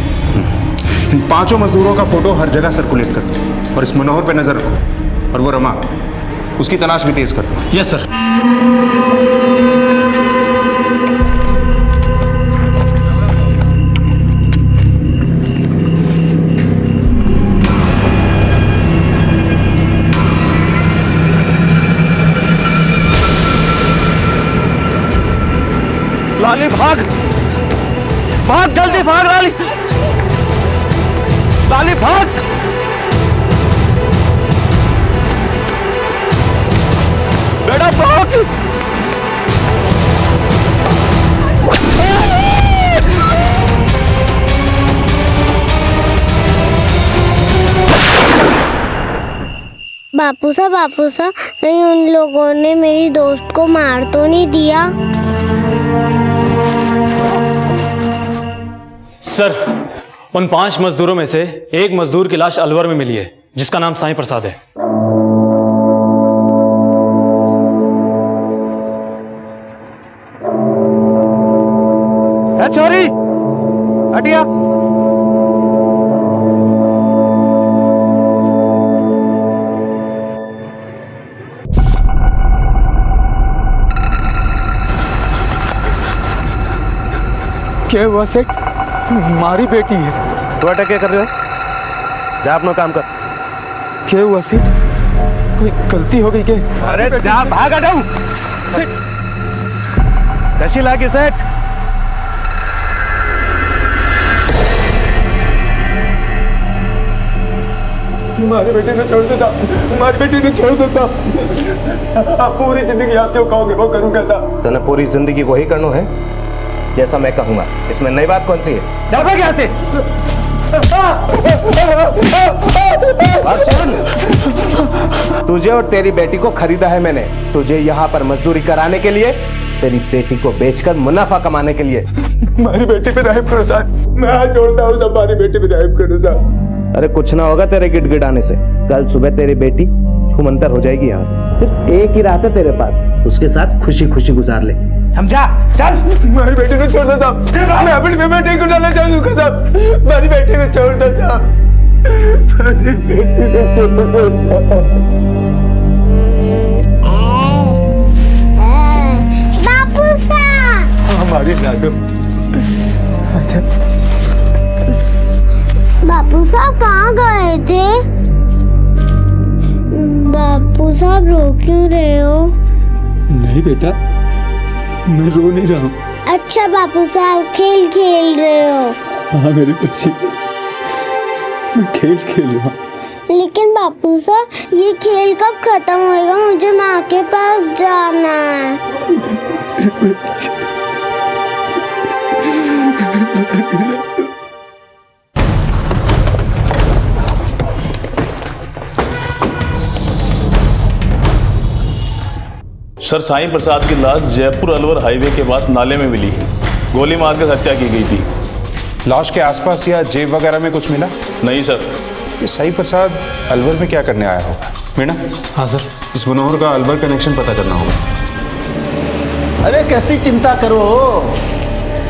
इन 5 मजदूरों का फोटो हर जगह सर्कुलेट कर दो और इस मनोहर पे नजर रखो, और वो रमा, उसकी तलाश भी तेज कर दो। Yes sir. लाली भाग, भाग जल्दी भाग लाली, लाली भाग। बेटा भाग। बापू साहब, कहीं उन लोगों ने मेरी दोस्त को मार तो नहीं दिया? सर, उन 5 मजदूरों में से एक मजदूर की लाश अलवर में मिली है, जिसका नाम साईं प्रसाद है। चोरी हटिया। क्या हुआ सेठ? हमारी बेटी है। तू अटक क्या कर रहे हो? जा अपना काम कर। क्या हुआ सेठ? कोई गलती हो गई क्या? अरे जा भाग हटाऊ सेठ। कशी लागी सेठ? हमारी बेटी ने छोड़ देता, हमारी बेटी ने छोड़ देता। आप पूरी जिंदगी आप जो कहोगे वो करूँ कैसा? तूने पूरी जिंदगी वही करना है जैसा मैं कहूंगा। इसमें नई बात कौन सी है? चल भाग यहाँ से। और सुन, तुझे और तेरी बेटी को खरीदा है मैंने, तुझे यहाँ पर मजदूरी कराने के लिए, तेरी बेटी को बेचकर मुनाफा कमाने के लिए। हमारी बेटी पे रहम करो साहब, मैं हाथ जोड़ता हूँ, हमारी बेटी पे रहम करो साहब। अरे कुछ ना होगा तेरे गिड़गिड़ाने से। कल सुबह तेरी बेटी छूमंतर हो जाएगी यहाँ से। सिर्फ एक ही रात है तेरे पास, उसके साथ खुशी खुशी गुजार ले, समझा? चल। हमारी बेटी को छोड़ दो साहब, मैं अपनी बेटी को डालना चाहूँगा साहब, हमारी बेटी को छोड़ दो साहब, हमारी बेटी को छोड़ दो। बापू साहब। हमारी नानू। अच्छा बापू साहब कहाँ गए थे? बापू साहब रो क्यों रहे हो? नहीं बेटा, मैं रो नहीं रहा हूँ। अच्छा बापू साहब खेल खेल रहे हो? हाँ मेरी बच्ची, मैं खेल खेल रहा हूँ। लेकिन बापू साहब ये खेल कब खत्म होएगा? मुझे माँ के पास जाना है। सर, साईं प्रसाद की लाश जयपुर अलवर हाईवे के पास नाले में मिली। गोली मारकर हत्या की गई थी। लाश के आसपास या जेब वगैरह में कुछ मिला? नहीं सर। ये साईं प्रसाद अलवर में क्या करने आया होगा? मीना। हाँ सर। इस मनोहर का अलवर कनेक्शन पता करना होगा। अरे कैसी चिंता करो,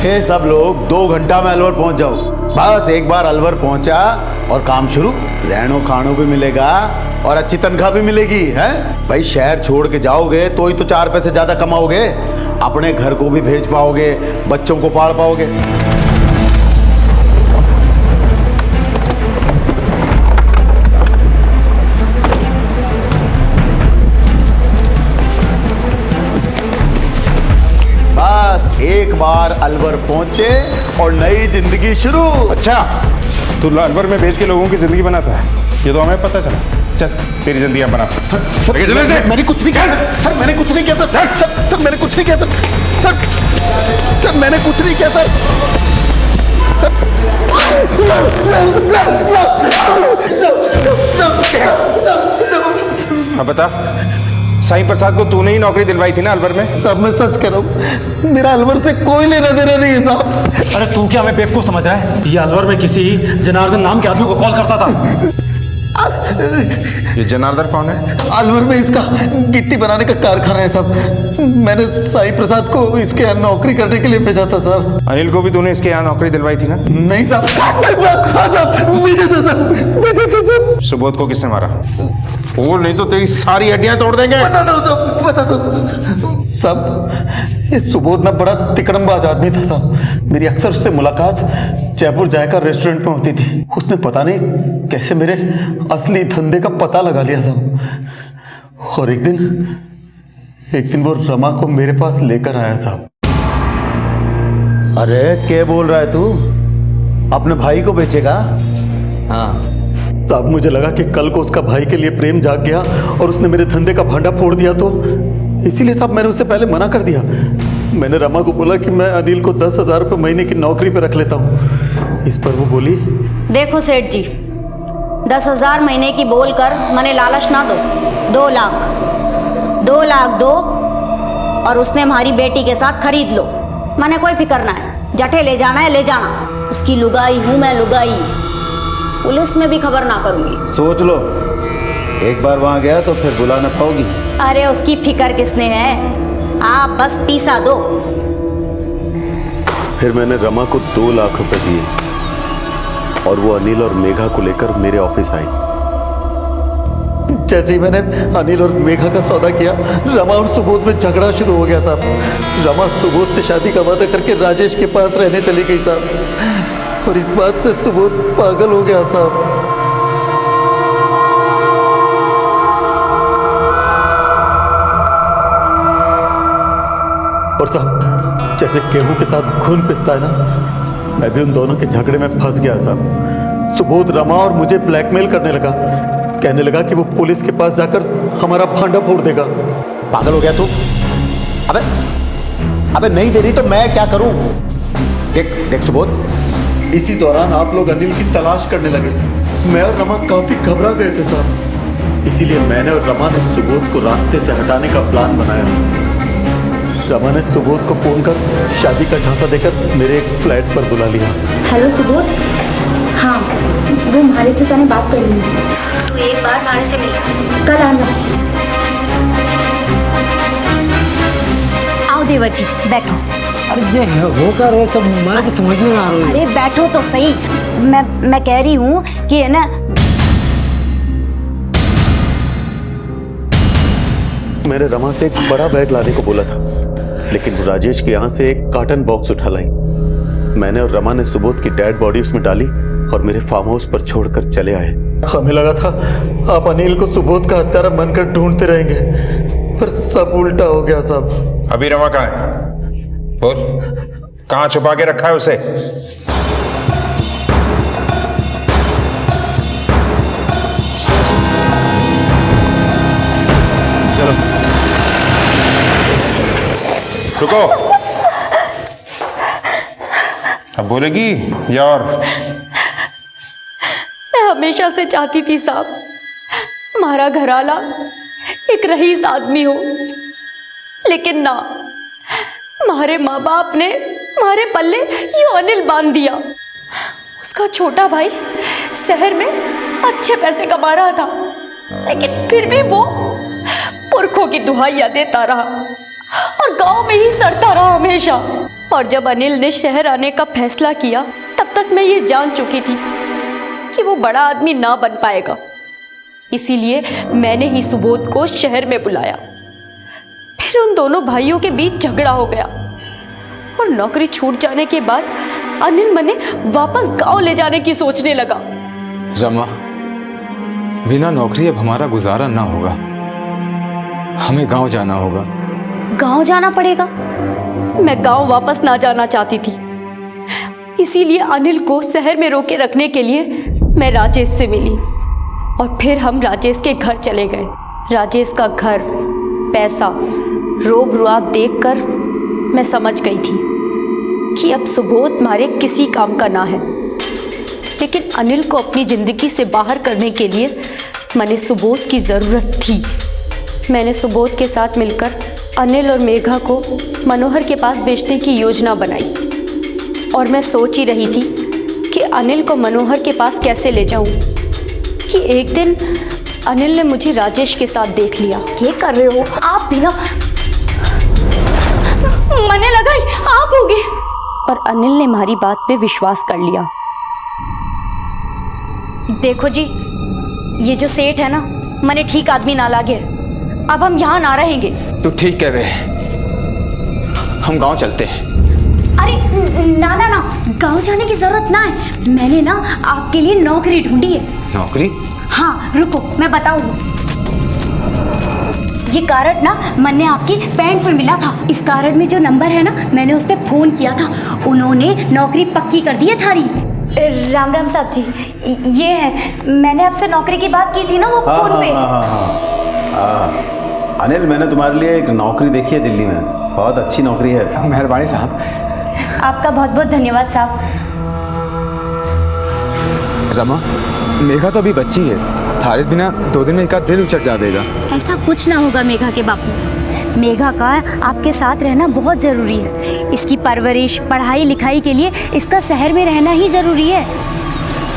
हे सब लोग 2 घंटा में अलवर पहुंच जाओ। बस एक बार अलवर पहुंचा और काम शुरू। रहनो खानो भी मिलेगा और अच्छी तनख्वाह भी मिलेगी। है भाई, शहर छोड़ के जाओगे तो ही तो 4 पैसे ज्यादा कमाओगे, अपने घर को भी भेज पाओगे, बच्चों को पाल पाओगे। बस एक बार अलवर पहुंचे और नई जिंदगी शुरू। अच्छा, तू अलवर में भेज के लोगों की जिंदगी बनाता है, ये तो हमें पता चला। चल तेरी जिंदगी बना। सर मैंने कुछ नहीं किया सर, मैंने कुछ नहीं किया सर, मैंने कुछ नहीं किया सर, मैंने कुछ नहीं किया सर। हाँ बता, साईं प्रसाद को तूने ही नौकरी दिलवाई थी ना अलवर में? सब मैं सच कर रहा हूँ, मेरा अलवर से कोई लेना देना नहीं है साहब। अरे तू क्या हमें बेवकूफ समझ रहा है? ये अलवर में किसी जनार्दन नाम के आदमी को कॉल करता था। ये जनार्दन कौन है? अलवर में इसका गिट्टी बनाने का कारखाना है साहब। मैंने साईं प्रसाद को इसके यहाँ नौकरी करने के लिए भेजा था साहब। अनिल को भी तूने इसके यहाँ नौकरी दिलवाई थी ना? नहीं साहब, मुझे तो सुबोध को किसने मारा? बोल, नहीं तो तेरी सारी हड्डियां तोड़ देंगे। बता दो सब। ये सुबोध ना बड़ा तिकड़मबाज आदमी था साहब। मेरी अक्सर उससे मुलाकात जयपुर जायका रेस्टोरेंट में होती थी। उसने पता नहीं कैसे मेरे असली धंधे का पता लगा लिया साहब। और एक दिन वो रमा को मेरे पास लेकर आया साहब। अरे क्या बोल रहा है तू? अपने भाई को बेचेगा? हाँ साहब, मुझे लगा कि कल को उसका भाई के लिए प्रेम जाग गया और उसने मेरे धंधे का भांडा फोड़ दिया, तो इसीलिए साहब मैंने उससे पहले मना कर दिया। मैंने रमा को बोला कि मैं अनिल को 10,000 रुपये महीने की नौकरी पे रख लेता हूँ। इस पर वो बोली, देखो सेठ जी, 10,000 महीने की बोलकर मने लालच ना दो। 2 लाख दो और उसने हमारी बेटी के साथ खरीद लो। मने कोई फिक्र ना है, जटे ले जाना है ले जाना। उसकी लुगाई हूँ मैं, लुगाई। पुलिस में भी खबर ना करूंगी। सोच लो, एक बार वहां गया तो फिर बुला ना पाओगी। अरे उसकी फिक्र किसने है, आप बस पीसा दो। फिर मैंने रमा को 2 लाख रुपए दिए और वो अनिल और मेघा को लेकर मेरे ऑफिस आई। जैसे ही मैंने अनिल और मेघा का सौदा किया, रमा और सुबोध में झगड़ा शुरू हो गया साहब। रमा सुबोध से शादी का वादा करके राजेश के पास रहने चली गई साहब, और इस बात से सुबोध पागल हो गया साहब। और साहब, जैसे गेहूं के साथ खून पिसता है ना, मैं भी उन दोनों के झगड़े में फंस गया साहब। सुबोध रमा और मुझे ब्लैकमेल करने लगा, कहने लगा कि वो पुलिस के पास जाकर हमारा भांडा फोड़ देगा। पागल हो गया तू? अबे नहीं दे रही तो मैं क्या करूं? देख सुबोध, इसी दौरान आप लोग अनिल की तलाश करने लगे। मैं और रमा काफी घबरा गए थे साहब, इसीलिए मैंने और रमा ने सुबोध को रास्ते से हटाने का प्लान बनाया। रमा ने सुबोध को फोन कर शादी का झांसा देकर मेरे एक फ्लैट पर बुला लिया। हेलो सुबोध, हाँ वो मारे से तने बात कर रही है, तू एक बार मारे से मिल, कल आना। आओ देवर जी बैठो। अरे जे हो कर रहे सब मैं समझ में आ रही है। अरे बैठो तो सही, मैं कह रही हूँ कि है ना, मैंने रमा से एक बड़ा बैग लाने को बोला था, लेकिन वो राजेश के यहाँ से एक कार्टन बॉक्स उठा लाई। मैंने और रमा ने सुबोध की डेड बॉडी उसमें डाली और मेरे फार्म हाउस पर छोड़कर चले आए। हमें लगा था आप अनिल को सुबोध का हत्यारा मानकर ढूंढते रहेंगे, पर सब उल्टा हो गया साहब। अभी रमा कहाँ है? बोल, कहाँ छुपा के रखा है उसे? चलो रुको, अब बोलेगी या और? मैं हमेशा से चाहती थी साहब, हमारा घरवाला एक रईस आदमी हो, लेकिन ना, हमारे माँ बाप ने हमारे पल्ले ये अनिल बांध दिया। उसका छोटा भाई शहर में अच्छे पैसे कमा रहा था, लेकिन फिर भी वो पुरखों की दुहाइयां देता रहा और गांव में ही सड़ता रहा हमेशा। और जब अनिल ने शहर आने का फैसला किया, तब तक मैं ये जान चुकी थी कि वो बड़ा आदमी ना बन पाएगा। इसीलिए मैंने ही सुबोध को शहर में बुलाया। फिर उन दोनों भाइयों के बीच झगड़ा हो गया और नौकरी छूट जाने के बाद अनिल मने वापस गांव ले जाने की सोचने लगा। रमा, बिना नौकरी अब हमारा गुजारा ना होगा, हमें गांव जाना होगा। गांव जाना पड़ेगा? मैं गांव वापस ना जाना चाहती थी, इसीलिए अनिल को शहर में रोके रखने के लिए मैं राजेश से मिली और फिर हम राजेश के घर चले गए। राजेश का घर, पैसा, रोब रुआब देखकर मैं समझ गई थी कि अब सुबोध मारे किसी काम का ना है। लेकिन अनिल को अपनी ज़िंदगी से बाहर करने के लिए मैंने सुबोध की ज़रूरत थी। मैंने सुबोध के साथ मिलकर अनिल और मेघा को मनोहर के पास बेचने की योजना बनाई और मैं सोच ही रही थी कि अनिल को मनोहर के पास कैसे ले जाऊं कि एक दिन अनिल ने मुझे राजेश के साथ देख लिया। ये कर रहे हो आप भी ना, मने लगा आप होगे, पर अनिल ने हमारी बात पे विश्वास कर लिया। देखो जी, ये जो सेठ है ना, मने ठीक आदमी ना लागे, अब हम यहाँ ना रहेंगे। तू ठीक कह वे, हम गांव चलते हैं। अरे ना ना ना, गांव जाने की जरूरत ना है, मैंने ना आपके लिए नौकरी ढूंढी है। नौकरी? हाँ रुको मैं बताऊंगी। ये कार्ड ना मैंने आपकी पैंट पर मिला था। इस कार्ड में जो नंबर है ना, मैंने उस पर फोन किया था, उन्होंने नौकरी पक्की कर दी है थारी। राम राम साहब जी, ये है, मैंने आपसे नौकरी की बात की थी ना वो फोन पे। अनिल, मैंने तुम्हारे लिए एक नौकरी देखी है दिल्ली में, बहुत अच्छी नौकरी है। मेहरबानी साहब। आपका बहुत बहुत धन्यवाद साहब। रमा, मेघा तो अभी बच्ची है, थारे बिना 2 दिन में इसका दिल उचट जा देगा। ऐसा कुछ ना होगा मेघा के बापू। मेघा का आपके साथ रहना बहुत ज़रूरी है। इसकी परवरिश, पढ़ाई लिखाई के लिए इसका शहर में रहना ही ज़रूरी है।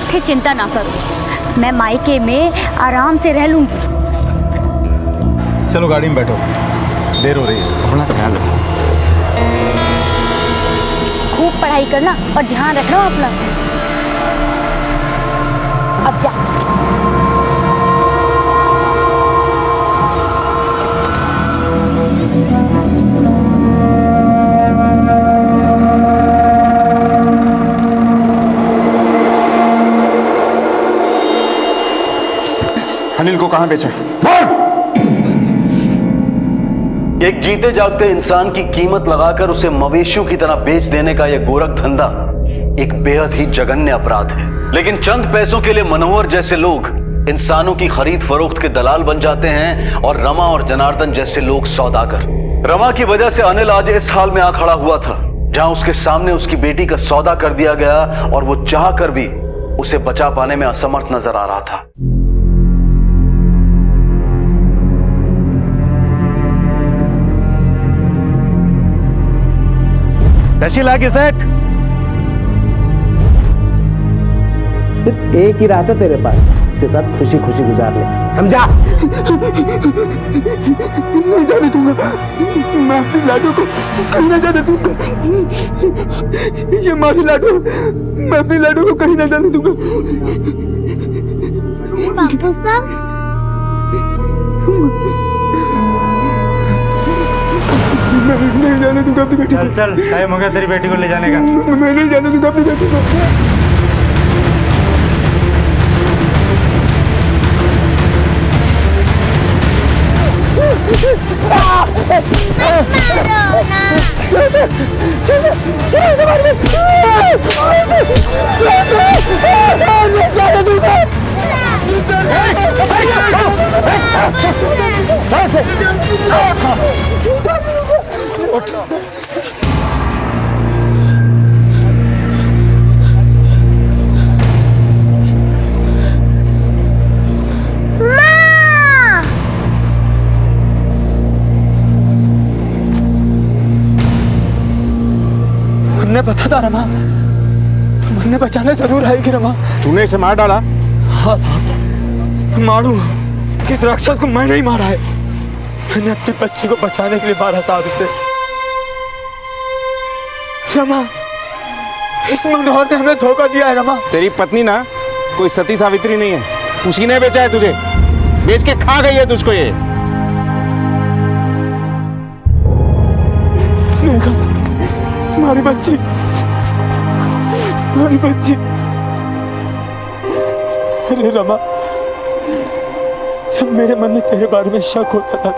फिर चिंता ना करो, मैं मायके में आराम से रह लूंगी। चलो गाड़ी में बैठो, देर हो रही है, अपना ख्याल रखो। खूब पढ़ाई करना और ध्यान रखना अपना। अब जा। अनिल को कहां बेचा? एक जीते जागते इंसान की कीमत लगाकर उसे मवेशियों की तरह बेच देने का यह गोरख धंधा एक बेहद ही जघन्य अपराध है। लेकिन चंद पैसों के लिए मनोहर जैसे लोग इंसानों की खरीद फरोख्त के दलाल बन जाते हैं और रमा और जनार्दन जैसे लोग सौदागर। रमा की वजह से अनिल आज इस हाल में आ खड़ा हुआ था, जहां उसके सामने उसकी बेटी का सौदा कर दिया गया और वो चाह कर भी उसे बचा पाने में असमर्थ नजर आ रहा था। कैसी लागी सेठ? सिर्फ एक ही रात है तेरे पास, उसके साथ खुशी खुशी गुजार ले, समझा? नहीं जाने दूंगा, मैं अपनी लाडू को कहीं न जाने दूंगा। ये मारी लाडू, मैं अपनी लाडू को कहीं न जाने दूंगा। बापू साहब, मैं नहीं जाने दूंगा अपनी बेटी को। चल चल, टाइम हो गया तेरी बेटी को ले जाने का। मैं नहीं जाने दूंगा अपनी बेटी को। मुझे पता था रमा, मुझे बचाने जरूर आएगी रमा। तूने इसे मार डाला? हाँ साहब, मारू, किस राक्षस को मैंने ही मारा है। मैंने अपनी बच्ची को बचाने के लिए मारा साहब इसे। रमा, इस मनोहर ने हमें धोखा दिया है रमा। तेरी पत्नी ना कोई सती सावित्री नहीं है, उसी ने बेचा है तुझे, बेच के खा गई है तुझको ये। हमारी बच्ची, हमारी बच्ची। अरे रमा, जब मेरे मन में तेरे बारे में शक होता था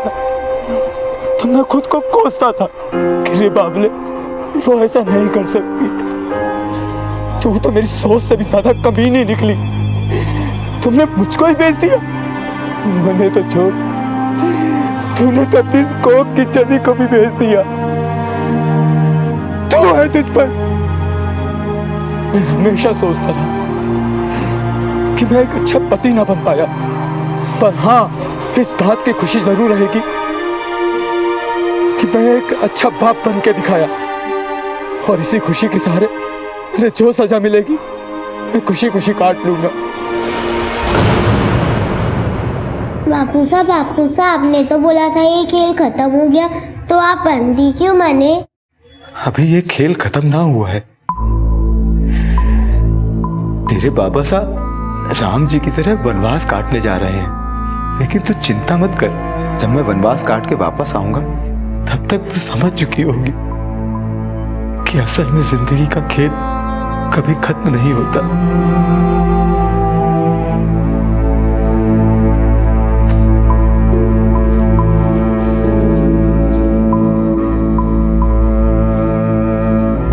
तो मैं खुद को कोसता था कि रे बाबले, वो ऐसा नहीं कर सकती। तू तो मेरी सोच से भी ज्यादा कमीनी निकली। तुमने मुझको ही बेच दिया। मैंने तो छोड़, तूने तो अपनी कोक की चली को भी बेच दिया। तू है तुझ पर। मैं हमेशा सोचता रहा कि मैं एक अच्छा पति ना बन पाया, पर हाँ, इस बात की खुशी जरूर रहेगी कि मैं एक अच्छा बाप बन के दिखाया। और इसी खुशी के सहारे मुझे जो सजा मिलेगी मैं खुशी खुशी काट लूंगा। बापू साहब, आपने तो बोला था ये खेल खत्म हो गया, तो आप बंदी क्यों बने? अभी ये खेल खत्म ना हुआ है। तेरे बाबा साहब राम जी की तरह वनवास काटने जा रहे हैं, लेकिन तू चिंता मत कर। जब मैं वनवास काट के वापस आऊंगा तब तक तू समझ चुकी होगी कि असल में जिंदगी का खेल कभी खत्म नहीं होता।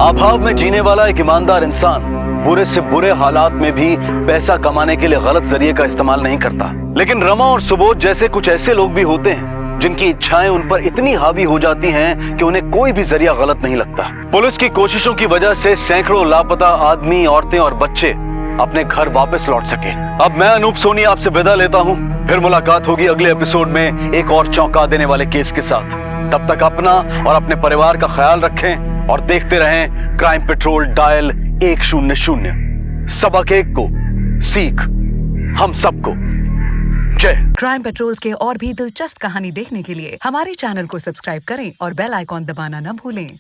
अभाव में जीने वाला एक ईमानदार इंसान बुरे से बुरे हालात में भी पैसा कमाने के लिए गलत जरिए का इस्तेमाल नहीं करता। लेकिन रमा और सुबोध जैसे कुछ ऐसे लोग भी होते हैं जिनकी इच्छाएं उन पर इतनी हावी हो जाती हैं कि उन्हें कोई भी जरिया गलत नहीं लगता। पुलिस की कोशिशों की वजह से सैकड़ों लापता आदमी, औरतें और बच्चे अपने घर वापस लौट सके। अब मैं अनूप सोनी आपसे विदा लेता हूं। फिर मुलाकात होगी अगले एपिसोड में एक और चौंका देने वाले केस के साथ। तब तक अपना और अपने परिवार का ख्याल रखें और देखते रहें क्राइम पेट्रोल डायल 100। सबक 1 को सीख हम सबको। जय। क्राइम पेट्रोल्स के और भी दिलचस्प कहानी देखने के लिए हमारे चैनल को सब्सक्राइब करें और बेल आइकॉन दबाना न भूलें।